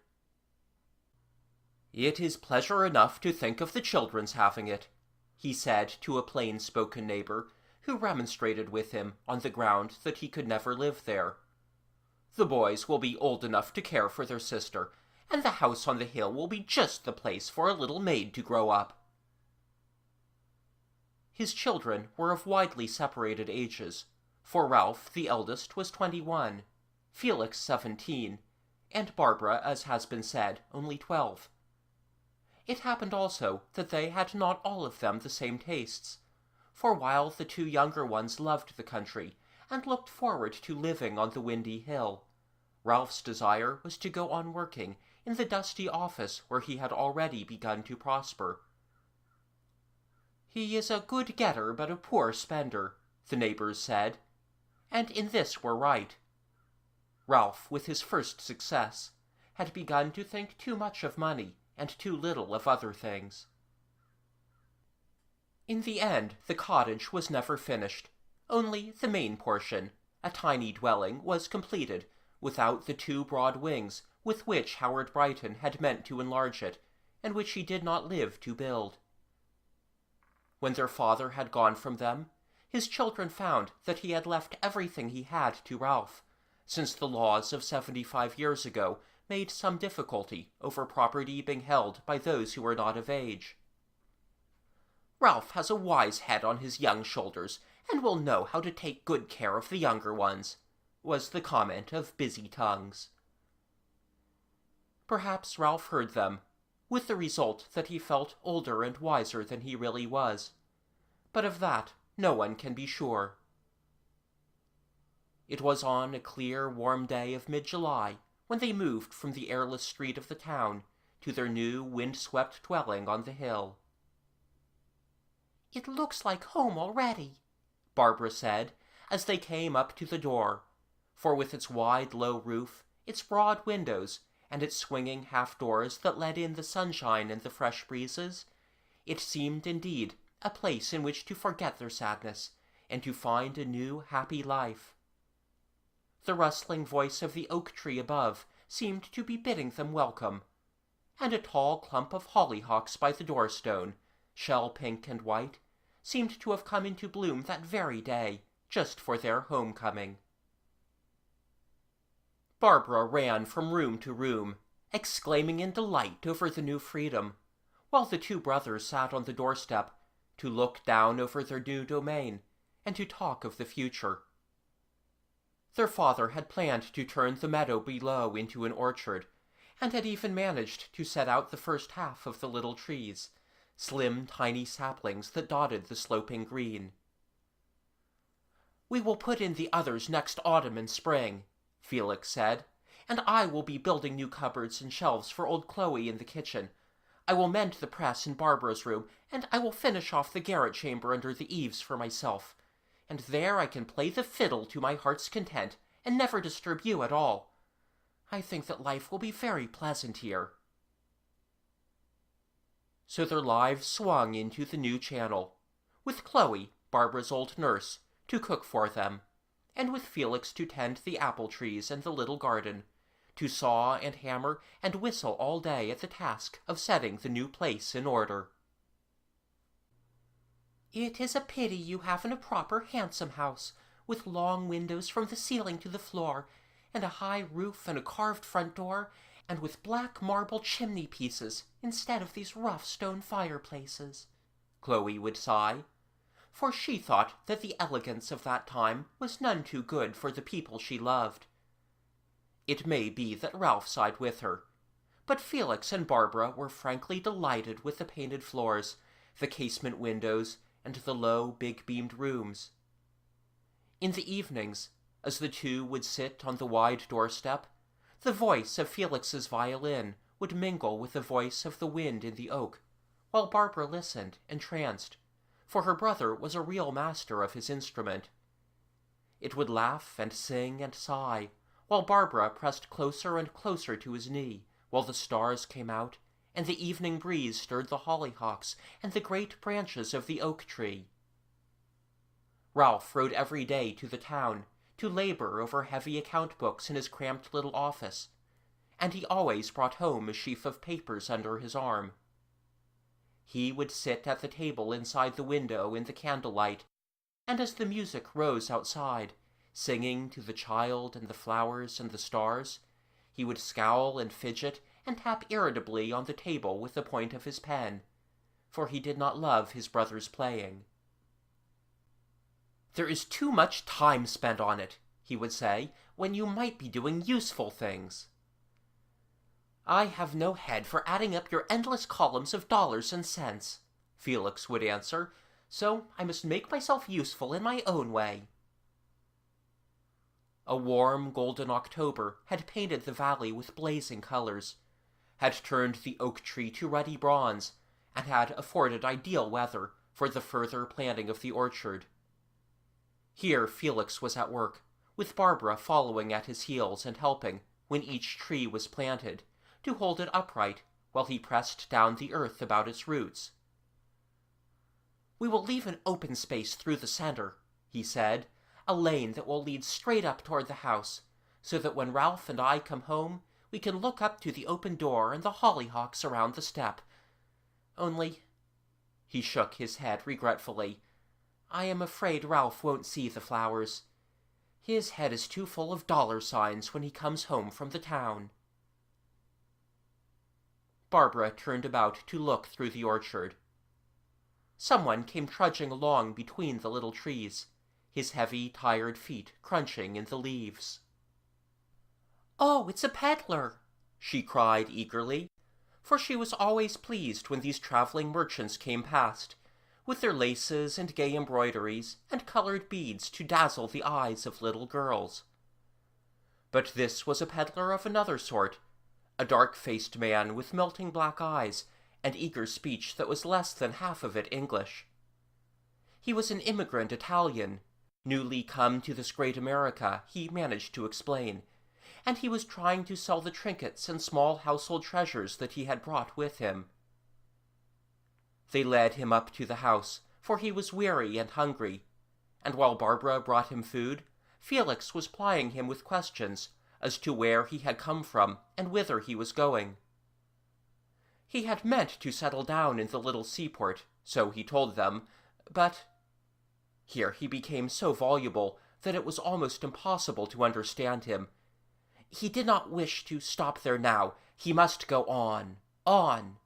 "It is pleasure enough to think of the children's having it," he said to a plain-spoken neighbor, who remonstrated with him on the ground that he could never live there. "The boys will be old enough to care for their sister, and the house on the hill will be just the place for a little maid to grow up." His children were of widely separated ages, for Ralph, the eldest, was 21, Felix 17, and Barbara, as has been said, only 12. It happened also that they had not all of them the same tastes, for while the 2 younger ones loved the country and looked forward to living on the windy hill, Ralph's desire was to go on working in the dusty office where he had already begun to prosper. "He is a good getter but a poor spender," the neighbors said, and in this were right. Ralph, with his first success, had begun to think too much of money and too little of other things. In the end, the cottage was never finished. Only the main portion, a tiny dwelling, was completed, without the 2 broad wings with which Howard Brighton had meant to enlarge it, and which he did not live to build. When their father had gone from them, his children found that he had left everything he had to Ralph, since the laws of 75 years ago made some difficulty over property being held by those who were not of age. "Ralph has a wise head on his young shoulders, and will know how to take good care of the younger ones," was the comment of busy tongues. Perhaps Ralph heard them, with the result that he felt older and wiser than he really was, but of that no one can be sure. It was on a clear, warm day of mid-July when they moved from the airless street of the town to their new wind-swept dwelling on the hill. "It looks like home already," Barbara said, as they came up to the door, for with its wide, low roof, its broad windows, and its swinging half-doors that let in the sunshine and the fresh breezes, it seemed indeed a place in which to forget their sadness, and to find a new, happy life. The rustling voice of the oak tree above seemed to be bidding them welcome, and a tall clump of hollyhocks by the doorstone, shell-pink and white, seemed to have come into bloom that very day, just for their homecoming. Barbara ran from room to room, exclaiming in delight over the new freedom, while the 2 brothers sat on the doorstep to look down over their new domain and to talk of the future. Their father had planned to turn the meadow below into an orchard, and had even managed to set out the first half of the little trees, slim, tiny saplings that dotted the sloping green. "We will put in the others next autumn and spring," Felix said, "and I will be building new cupboards and shelves for old Chloe in the kitchen. I will mend the press in Barbara's room, and I will finish off the garret chamber under the eaves for myself, and there I can play the fiddle to my heart's content, and never disturb you at all. I think that life will be very pleasant here." So their lives swung into the new channel, with Chloe, Barbara's old nurse, to cook for them, and with Felix to tend the apple trees and the little garden, to saw and hammer and whistle all day at the task of setting the new place in order. "It is a pity you haven't a proper handsome house, with long windows from the ceiling to the floor, and a high roof and a carved front door, and with black marble chimney pieces instead of these rough stone fireplaces," Chloe would sigh, for she thought that the elegance of that time was none too good for the people she loved. It may be that Ralph sighed with her, but Felix and Barbara were frankly delighted with the painted floors, the casement windows, and the low, big-beamed rooms. In the evenings, as the two would sit on the wide doorstep, the voice of Felix's violin would mingle with the voice of the wind in the oak, while Barbara listened, entranced, for her brother was a real master of his instrument. It would laugh and sing and sigh, while Barbara pressed closer and closer to his knee, while the stars came out, and the evening breeze stirred the hollyhocks and the great branches of the oak tree. Ralph rode every day to the town, to labor over heavy account books in his cramped little office, and he always brought home a sheaf of papers under his arm. He would sit at the table inside the window in the candlelight, and as the music rose outside, singing to the child and the flowers and the stars, he would scowl and fidget and tap irritably on the table with the point of his pen, for he did not love his brother's playing. "There is too much time spent on it," he would say, "when you might be doing useful things." "I have no head for adding up your endless columns of dollars and cents," Felix would answer, "so I must make myself useful in my own way." A warm, golden October had painted the valley with blazing colors, had turned the oak tree to ruddy bronze, and had afforded ideal weather for the further planting of the orchard. Here Felix was at work, with Barbara following at his heels and helping, when each tree was planted, to hold it upright while he pressed down the earth about its roots. "We will leave an open space through the center," he said, "a lane that will lead straight up toward the house, so that when Ralph and I come home, we can look up to the open door and the hollyhocks around the step. Only," he shook his head regretfully, "I am afraid Ralph won't see the flowers. His head is too full of dollar signs when he comes home from the town." Barbara turned about to look through the orchard. Someone came trudging along between the little trees, his heavy, tired feet crunching in the leaves. "Oh, it's a peddler!" she cried eagerly, for she was always pleased when these traveling merchants came past, with their laces and gay embroideries and colored beads to dazzle the eyes of little girls. But this was a peddler of another sort, a dark-faced man with melting black eyes and eager speech that was less than half of it English. He was an immigrant Italian, newly come to this great America, he managed to explain, and he was trying to sell the trinkets and small household treasures that he had brought with him. They led him up to the house, for he was weary and hungry, and while Barbara brought him food, Felix was plying him with questions as to where he had come from and whither he was going. He had meant to settle down in the little seaport, so he told them, but— Here he became so voluble that it was almost impossible to understand him. He did not wish to stop there now. He must go on, on.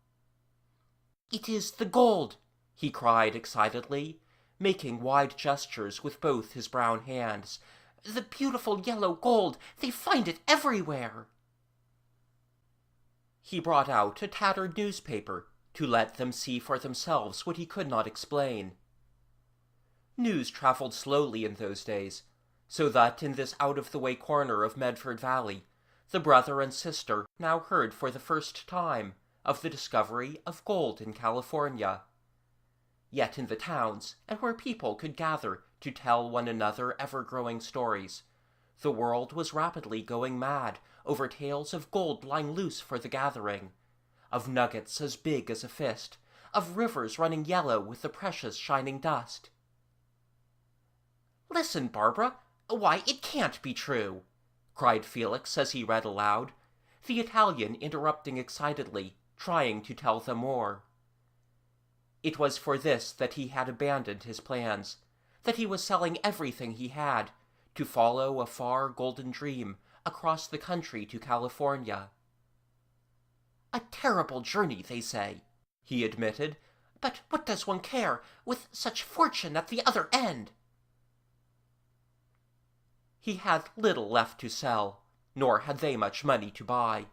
"It is the gold!" he cried excitedly, making wide gestures with both his brown hands. "The beautiful yellow gold! They find it everywhere!" He brought out a tattered newspaper to let them see for themselves what he could not explain. News traveled slowly in those days, so that in this out-of-the-way corner of Medford Valley, the brother and sister now heard for the first time of the discovery of gold in California. Yet in the towns, and where people could gather to tell one another ever-growing stories, the world was rapidly going mad over tales of gold lying loose for the gathering, of nuggets as big as a fist, of rivers running yellow with the precious shining dust. "Listen, Barbara! Why, it can't be true!" cried Felix as he read aloud, the Italian interrupting excitedly, trying to tell them more. It was for this that he had abandoned his plans, that he was selling everything he had, to follow a far golden dream across the country to California. "A terrible journey, they say," he admitted, "but what does one care, with such fortune at the other end?" He had little left to sell, nor had they much money to buy.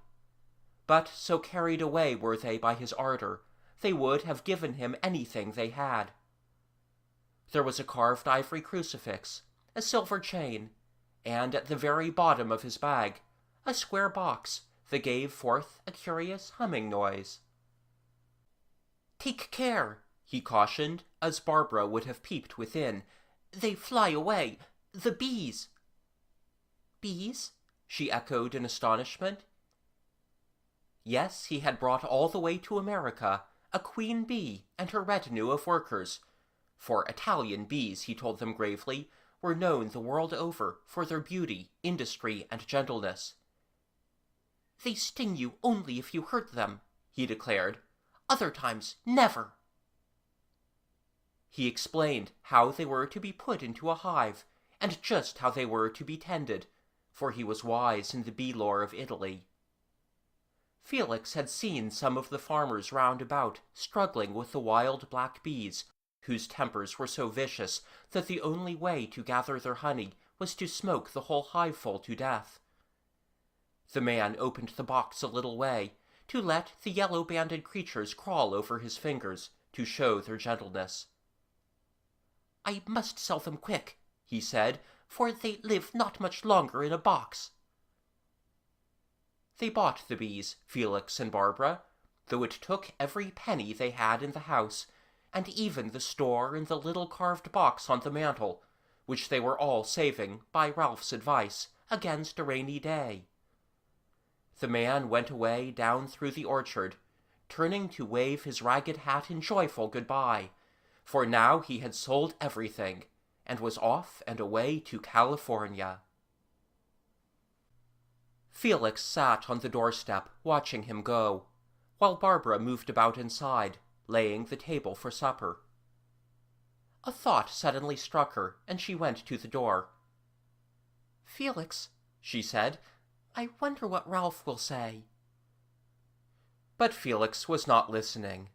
But so carried away were they by his ardor, they would have given him anything they had. There was a carved ivory crucifix, a silver chain, and at the very bottom of his bag, a square box that gave forth a curious humming noise. "Take care," he cautioned, as Barbara would have peeped within. "They fly away. The bees." "Bees?" she echoed in astonishment. Yes, he had brought all the way to America a queen bee and her retinue of workers, for Italian bees, he told them gravely, were known the world over for their beauty, industry, and gentleness. "They sting you only if you hurt them," he declared. "Other times, never." He explained how they were to be put into a hive, and just how they were to be tended, for he was wise in the bee lore of Italy. Felix had seen some of the farmers round about struggling with the wild black bees, whose tempers were so vicious that the only way to gather their honey was to smoke the whole hiveful to death. The man opened the box a little way, to let the yellow-banded creatures crawl over his fingers, to show their gentleness. "I must sell them quick," he said, "for they live not much longer in a box." They bought the bees, Felix and Barbara, though it took every penny they had in the house, and even the store and the little carved box on the mantel, which they were all saving, by Ralph's advice, against a rainy day. The man went away down through the orchard, turning to wave his ragged hat in joyful goodbye, for now he had sold everything, and was off and away to California. Felix sat on the doorstep, watching him go, while Barbara moved about inside, laying the table for supper. A thought suddenly struck her, and she went to the door. "Felix," she said, "I wonder what Ralph will say." But Felix was not listening.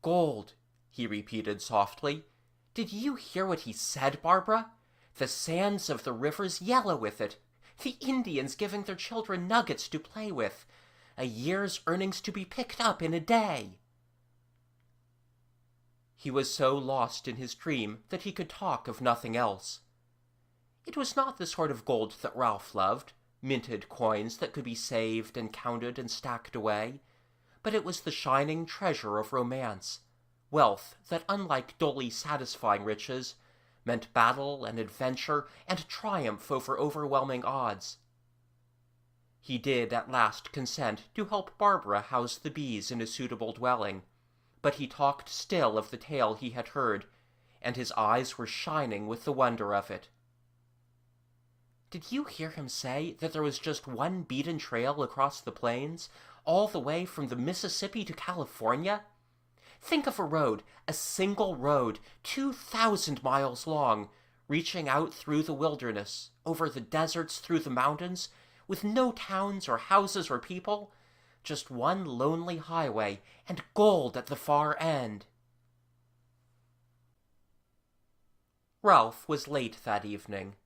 "Gold," he repeated softly. "Did you hear what he said, Barbara? The sands of the river's yellow with it. The Indians giving their children nuggets to play with. A year's earnings to be picked up in a day." He was so lost in his dream that he could talk of nothing else. It was not the sort of gold that Ralph loved, minted coins that could be saved and counted and stacked away, but it was the shining treasure of romance, wealth that, unlike dully satisfying riches, meant battle and adventure and triumph over overwhelming odds. He did at last consent to help Barbara house the bees in a suitable dwelling, but he talked still of the tale he had heard, and his eyes were shining with the wonder of it. "Did you hear him say that there was just one beaten trail across the plains, all the way from the Mississippi to California? Think of a road, a single road, 2,000 miles long, reaching out through the wilderness, over the deserts, through the mountains, with no towns or houses or people, just one lonely highway, and gold at the far end." Ralph was late that evening,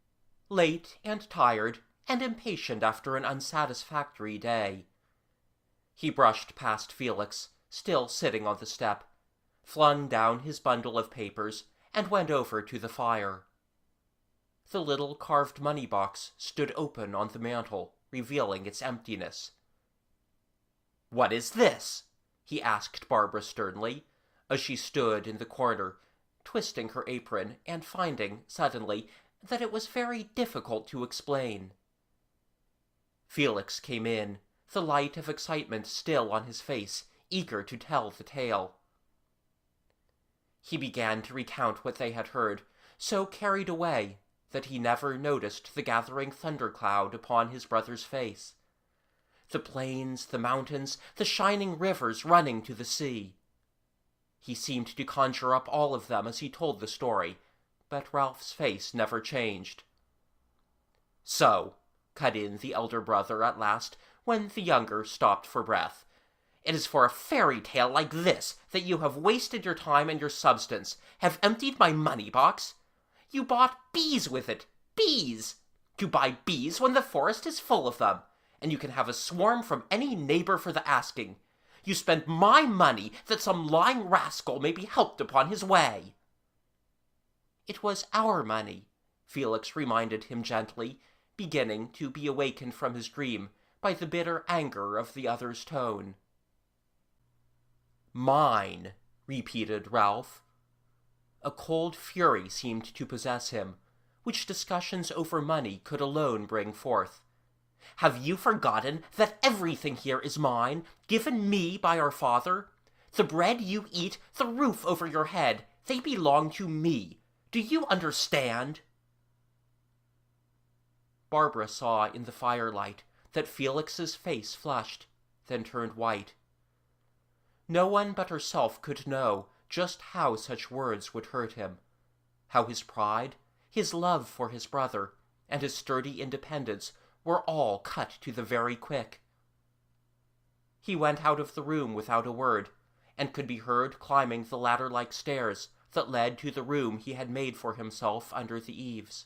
late and tired and impatient after an unsatisfactory day. He brushed past Felix, still sitting on the step, flung down his bundle of papers, and went over to the fire. The little carved money-box stood open on the mantel, revealing its emptiness. "What is this?" he asked Barbara sternly, as she stood in the corner, twisting her apron and finding, suddenly, that it was very difficult to explain. Felix came in, the light of excitement still on his face, eager to tell the tale. He began to recount what they had heard, so carried away that he never noticed the gathering thundercloud upon his brother's face. The plains, the mountains, the shining rivers running to the sea. He seemed to conjure up all of them as he told the story, but Ralph's face never changed. "So," cut in the elder brother at last, when the younger stopped for breath, "it is for a fairy tale like this that you have wasted your time and your substance, have emptied my money-box? You bought bees with it, bees! to buy bees when the forest is full of them, and you can have a swarm from any neighbor for the asking. You spend my money that some lying rascal may be helped upon his way." "It was our money," Felix reminded him gently, beginning to be awakened from his dream by the bitter anger of the other's tone. "Mine," repeated Ralph. A cold fury seemed to possess him, which discussions over money could alone bring forth. "Have you forgotten that everything here is mine, given me by our father? The bread you eat, the roof over your head, they belong to me. Do you understand?" Barbara saw in the firelight that Felix's face flushed, then turned white. No one but herself could know just how such words would hurt him, how his pride, his love for his brother, and his sturdy independence were all cut to the very quick. He went out of the room without a word, and could be heard climbing the ladder-like stairs that led to the room he had made for himself under the eaves.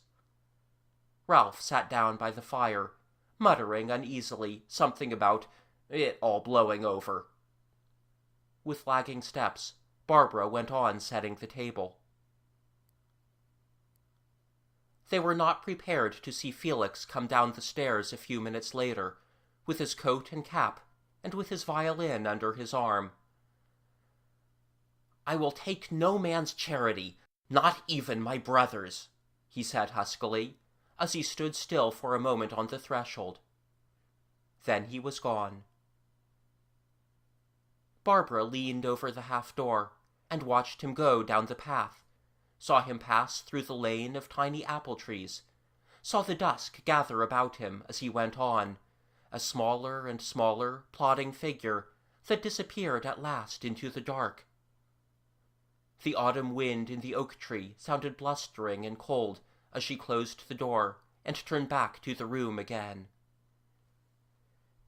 Ralph sat down by the fire, muttering uneasily something about it all blowing over. With lagging steps, Barbara went on setting the table. They were not prepared to see Felix come down the stairs a few minutes later, with his coat and cap, and with his violin under his arm. "I will take no man's charity, not even my brother's," he said huskily, as he stood still for a moment on the threshold. Then he was gone. Barbara leaned over the half-door and watched him go down the path, saw him pass through the lane of tiny apple trees, saw the dusk gather about him as he went on, a smaller and smaller plodding figure that disappeared at last into the dark. The autumn wind in the oak tree sounded blustering and cold as she closed the door and turned back to the room again.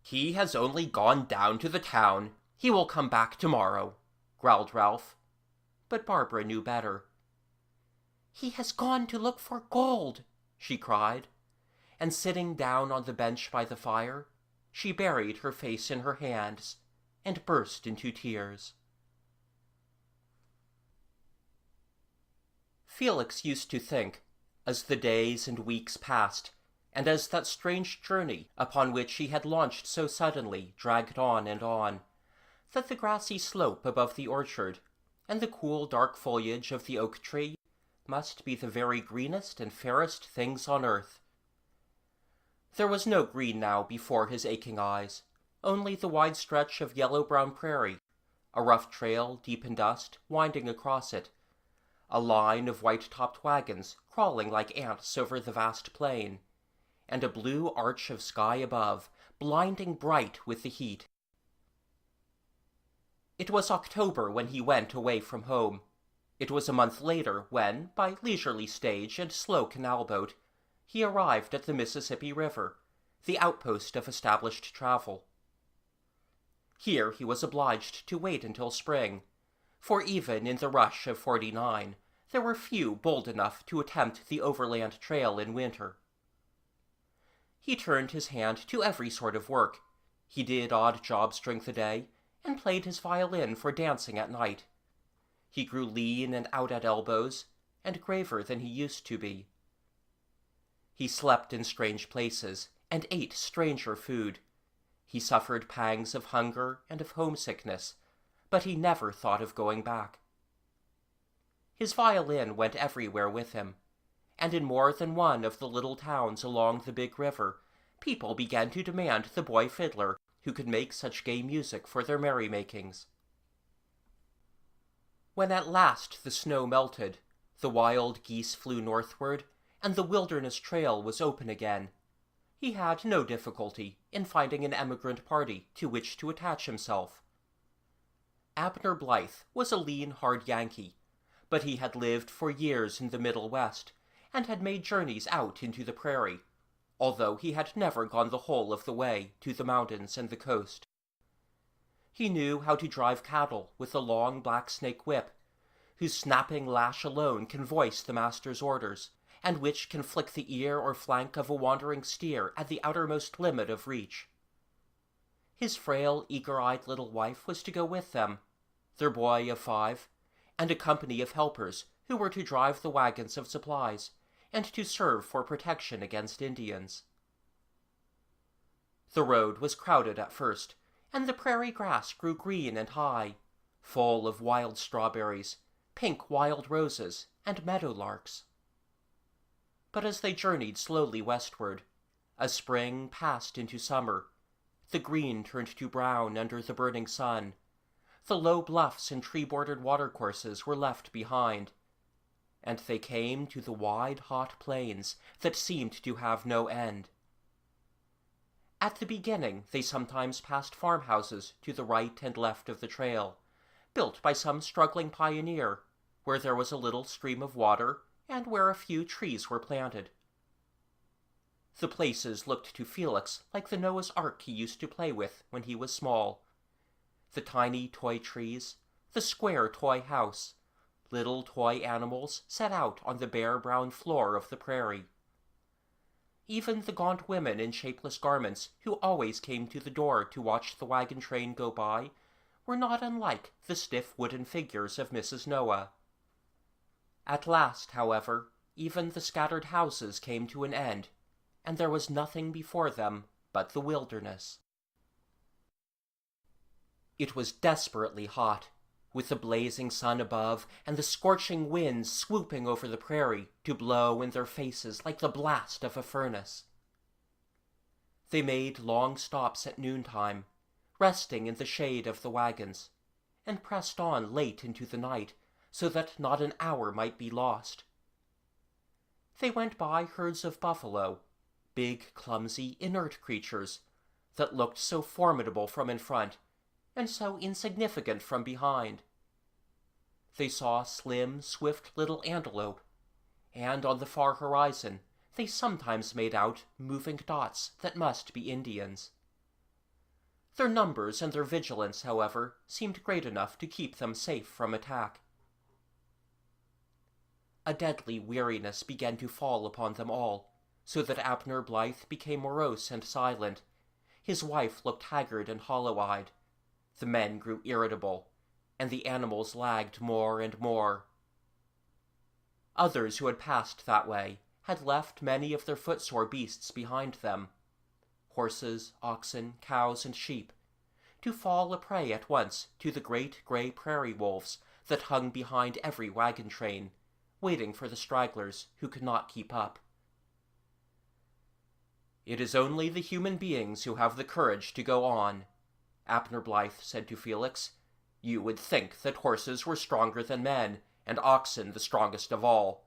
"He has only gone down to the town. He will come back tomorrow," growled Ralph. But Barbara knew better. "He has gone to look for gold," she cried, and sitting down on the bench by the fire, she buried her face in her hands and burst into tears. Felix used to think, as the days and weeks passed, and as that strange journey upon which he had launched so suddenly dragged on and on, that the grassy slope above the orchard and the cool dark foliage of the oak tree must be the very greenest and fairest things on earth. There was no green now before his aching eyes, only the wide stretch of yellow-brown prairie, a rough trail deep in dust winding across it, a line of white-topped wagons crawling like ants over the vast plain, and a blue arch of sky above, blinding bright with the heat. It was October when he went away from home. It was a month later when, by leisurely stage and slow canal boat, he arrived at the Mississippi River, the outpost of established travel. Here he was obliged to wait until spring, for even in the rush of '49, there were few bold enough to attempt the overland trail in winter. He turned his hand to every sort of work. He did odd jobs during the day, and played his violin for dancing at night. He grew lean and out at elbows, and graver than he used to be. He slept in strange places, and ate stranger food. He suffered pangs of hunger and of homesickness, but he never thought of going back. His violin went everywhere with him, and in more than one of the little towns along the big river, people began to demand the boy fiddler who could make such gay music for their merrymakings. When at last the snow melted, the wild geese flew northward, and the wilderness trail was open again, he had no difficulty in finding an emigrant party to which to attach himself. Abner Blythe was a lean, hard Yankee, but he had lived for years in the Middle West, and had made journeys out into the prairie, although he had never gone the whole of the way to the mountains and the coast. He knew how to drive cattle with a long black snake whip, whose snapping lash alone can voice the master's orders, and which can flick the ear or flank of a wandering steer at the outermost limit of reach. His frail, eager-eyed little wife was to go with them, their boy of 5, and a company of helpers who were to drive the wagons of supplies and to serve for protection against Indians. The road was crowded at first, and the prairie grass grew green and high, full of wild strawberries, pink wild roses, and meadowlarks. But as they journeyed slowly westward, as spring passed into summer, the green turned to brown under the burning sun, the low bluffs and tree-bordered watercourses were left behind, and they came to the wide, hot plains that seemed to have no end. At the beginning, they sometimes passed farmhouses to the right and left of the trail, built by some struggling pioneer, where there was a little stream of water and where a few trees were planted. The places looked to Felix like the Noah's Ark he used to play with when he was small. The tiny toy trees, the square toy house, little toy animals set out on the bare brown floor of the prairie. Even the gaunt women in shapeless garments who always came to the door to watch the wagon train go by were not unlike the stiff wooden figures of Mrs. Noah. At last, however, even the scattered houses came to an end, and there was nothing before them but the wilderness. It was desperately hot, with the blazing sun above and the scorching winds swooping over the prairie to blow in their faces like the blast of a furnace. They made long stops at noontime, resting in the shade of the wagons, and pressed on late into the night so that not an hour might be lost. They went by herds of buffalo, big, clumsy, inert creatures that looked so formidable from in front and so insignificant from behind. They saw slim, swift little antelope, and on the far horizon they sometimes made out moving dots that must be Indians. Their numbers and their vigilance, however, seemed great enough to keep them safe from attack. A deadly weariness began to fall upon them all, so that Abner Blythe became morose and silent. His wife looked haggard and hollow-eyed. The men grew irritable, and the animals lagged more and more. Others who had passed that way had left many of their footsore beasts behind them, horses, oxen, cows, and sheep, to fall a prey at once to the great gray prairie wolves that hung behind every wagon train, waiting for the stragglers who could not keep up. "It is only the human beings who have the courage to go on," Abner Blythe said to Felix. "You would think that horses were stronger than men, and oxen the strongest of all.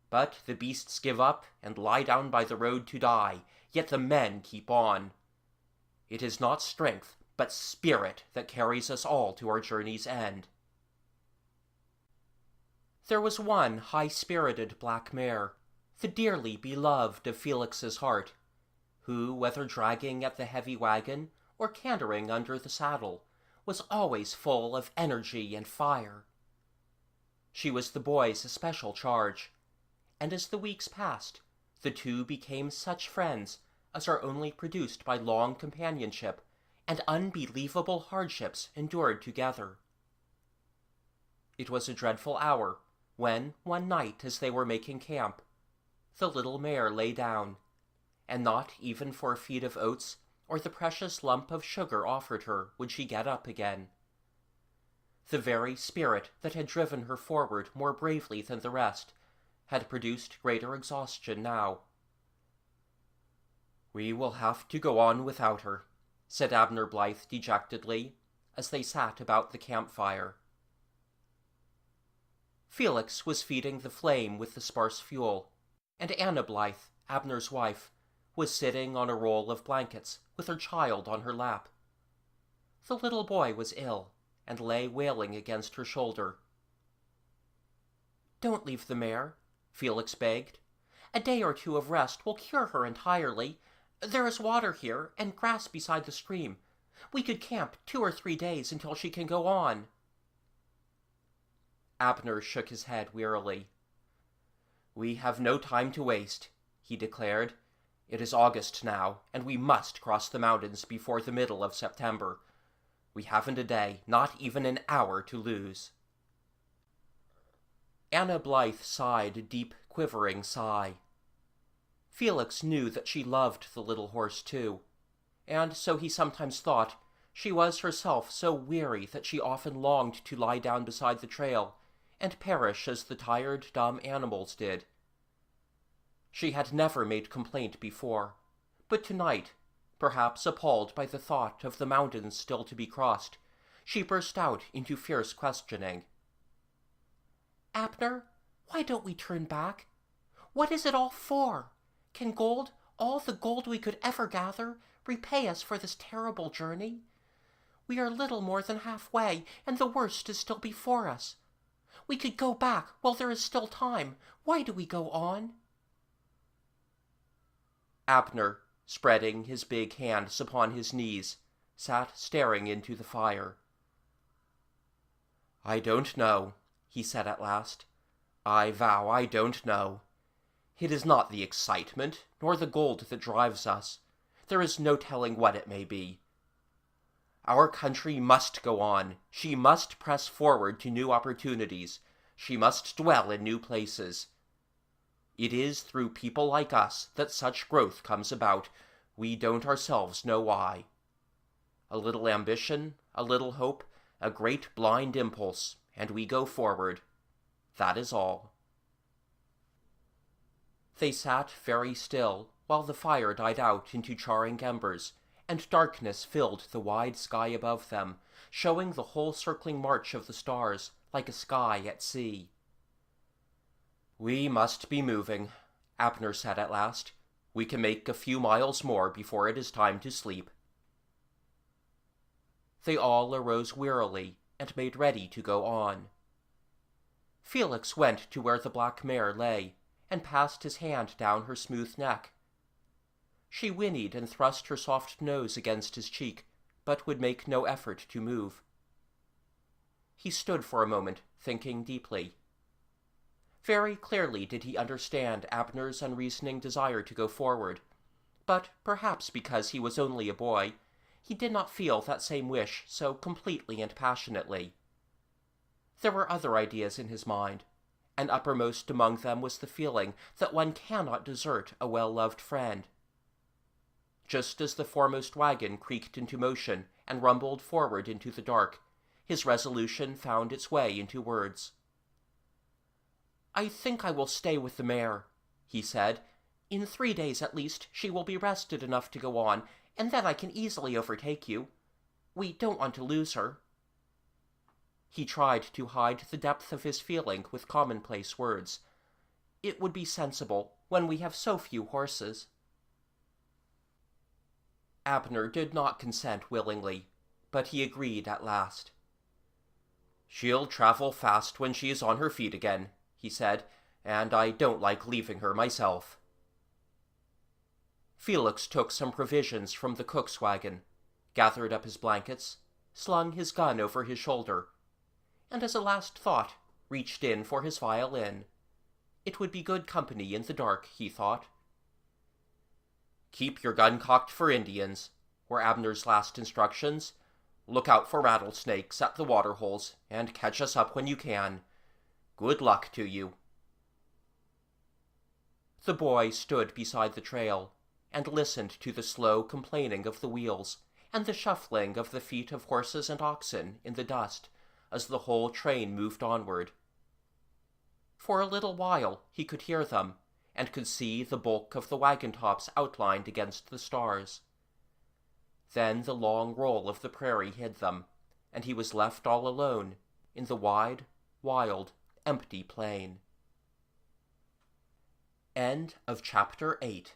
But the beasts give up and lie down by the road to die, yet the men keep on. It is not strength, but spirit that carries us all to our journey's end." There was one high-spirited black mare, the dearly beloved of Felix's heart, who, whether dragging at the heavy wagon or cantering under the saddle, was always full of energy and fire. She was the boy's especial charge, and as the weeks passed, the two became such friends as are only produced by long companionship and unbelievable hardships endured together. It was a dreadful hour when, one night as they were making camp, the little mare lay down, and not even for a feed of oats or the precious lump of sugar offered her would she get up again. The very spirit that had driven her forward more bravely than the rest had produced greater exhaustion now. "We will have to go on without her," said Abner Blythe dejectedly, as they sat about the campfire. Felix was feeding the flame with the sparse fuel, and Anna Blythe, Abner's wife, was sitting on a roll of blankets with her child on her lap. The little boy was ill, and lay wailing against her shoulder. "Don't leave the mare," Felix begged. "A day or two of rest will cure her entirely. There is water here, and grass beside the stream. We could camp 2 or 3 days until she can go on." Abner shook his head wearily. "We have no time to waste," he declared. "It is August now, and we must cross the mountains before the middle of September. We haven't a day, not even an hour, to lose." Anna Blythe sighed a deep, quivering sigh. Felix knew that she loved the little horse too, and so he sometimes thought she was herself so weary that she often longed to lie down beside the trail and perish as the tired, dumb animals did. She had never made complaint before, but tonight, perhaps appalled by the thought of the mountains still to be crossed, she burst out into fierce questioning. "Abner, why don't we turn back? What is it all for? Can gold, all the gold we could ever gather, repay us for this terrible journey? We are little more than halfway, and the worst is still before us. We could go back while there is still time. Why do we go on?" Abner, spreading his big hands upon his knees, sat staring into the fire. "I don't know," he said at last. "I vow I don't know. It is not the excitement, nor the gold that drives us. There is no telling what it may be. Our country must go on. She must press forward to new opportunities. She must dwell in new places. It is through people like us that such growth comes about. We don't ourselves know why. A little ambition, a little hope, a great blind impulse, and we go forward. That is all." They sat very still while the fire died out into charring embers, and darkness filled the wide sky above them, showing the whole circling march of the stars like a sky at sea. "We must be moving," Abner said at last. "We can make a few miles more before it is time to sleep." They all arose wearily and made ready to go on. Felix went to where the black mare lay, and passed his hand down her smooth neck. She whinnied and thrust her soft nose against his cheek, but would make no effort to move. He stood for a moment, thinking deeply. Very clearly did he understand Abner's unreasoning desire to go forward, but perhaps because he was only a boy, he did not feel that same wish so completely and passionately. There were other ideas in his mind, and uppermost among them was the feeling that one cannot desert a well-loved friend. Just as the foremost wagon creaked into motion and rumbled forward into the dark, his resolution found its way into words. "I think I will stay with the mare," he said. "In 3 days at least she will be rested enough to go on, and then I can easily overtake you. We don't want to lose her." He tried to hide the depth of his feeling with commonplace words. "It would be sensible, when we have so few horses." Abner did not consent willingly, but he agreed at last. "She'll travel fast when she is on her feet again," he said, "and I don't like leaving her myself." Felix took some provisions from the cook's wagon, gathered up his blankets, slung his gun over his shoulder, and as a last thought reached in for his violin. It would be good company in the dark, he thought. "Keep your gun cocked for Indians," were Abner's last instructions. "Look out for rattlesnakes at the waterholes, and catch us up when you can. Good luck to you." The boy stood beside the trail, and listened to the slow complaining of the wheels, and the shuffling of the feet of horses and oxen in the dust, as the whole train moved onward. For a little while he could hear them, and could see the bulk of the wagon tops outlined against the stars. Then the long roll of the prairie hid them, and he was left all alone in the wide, wild, empty plain. End of Chapter 8.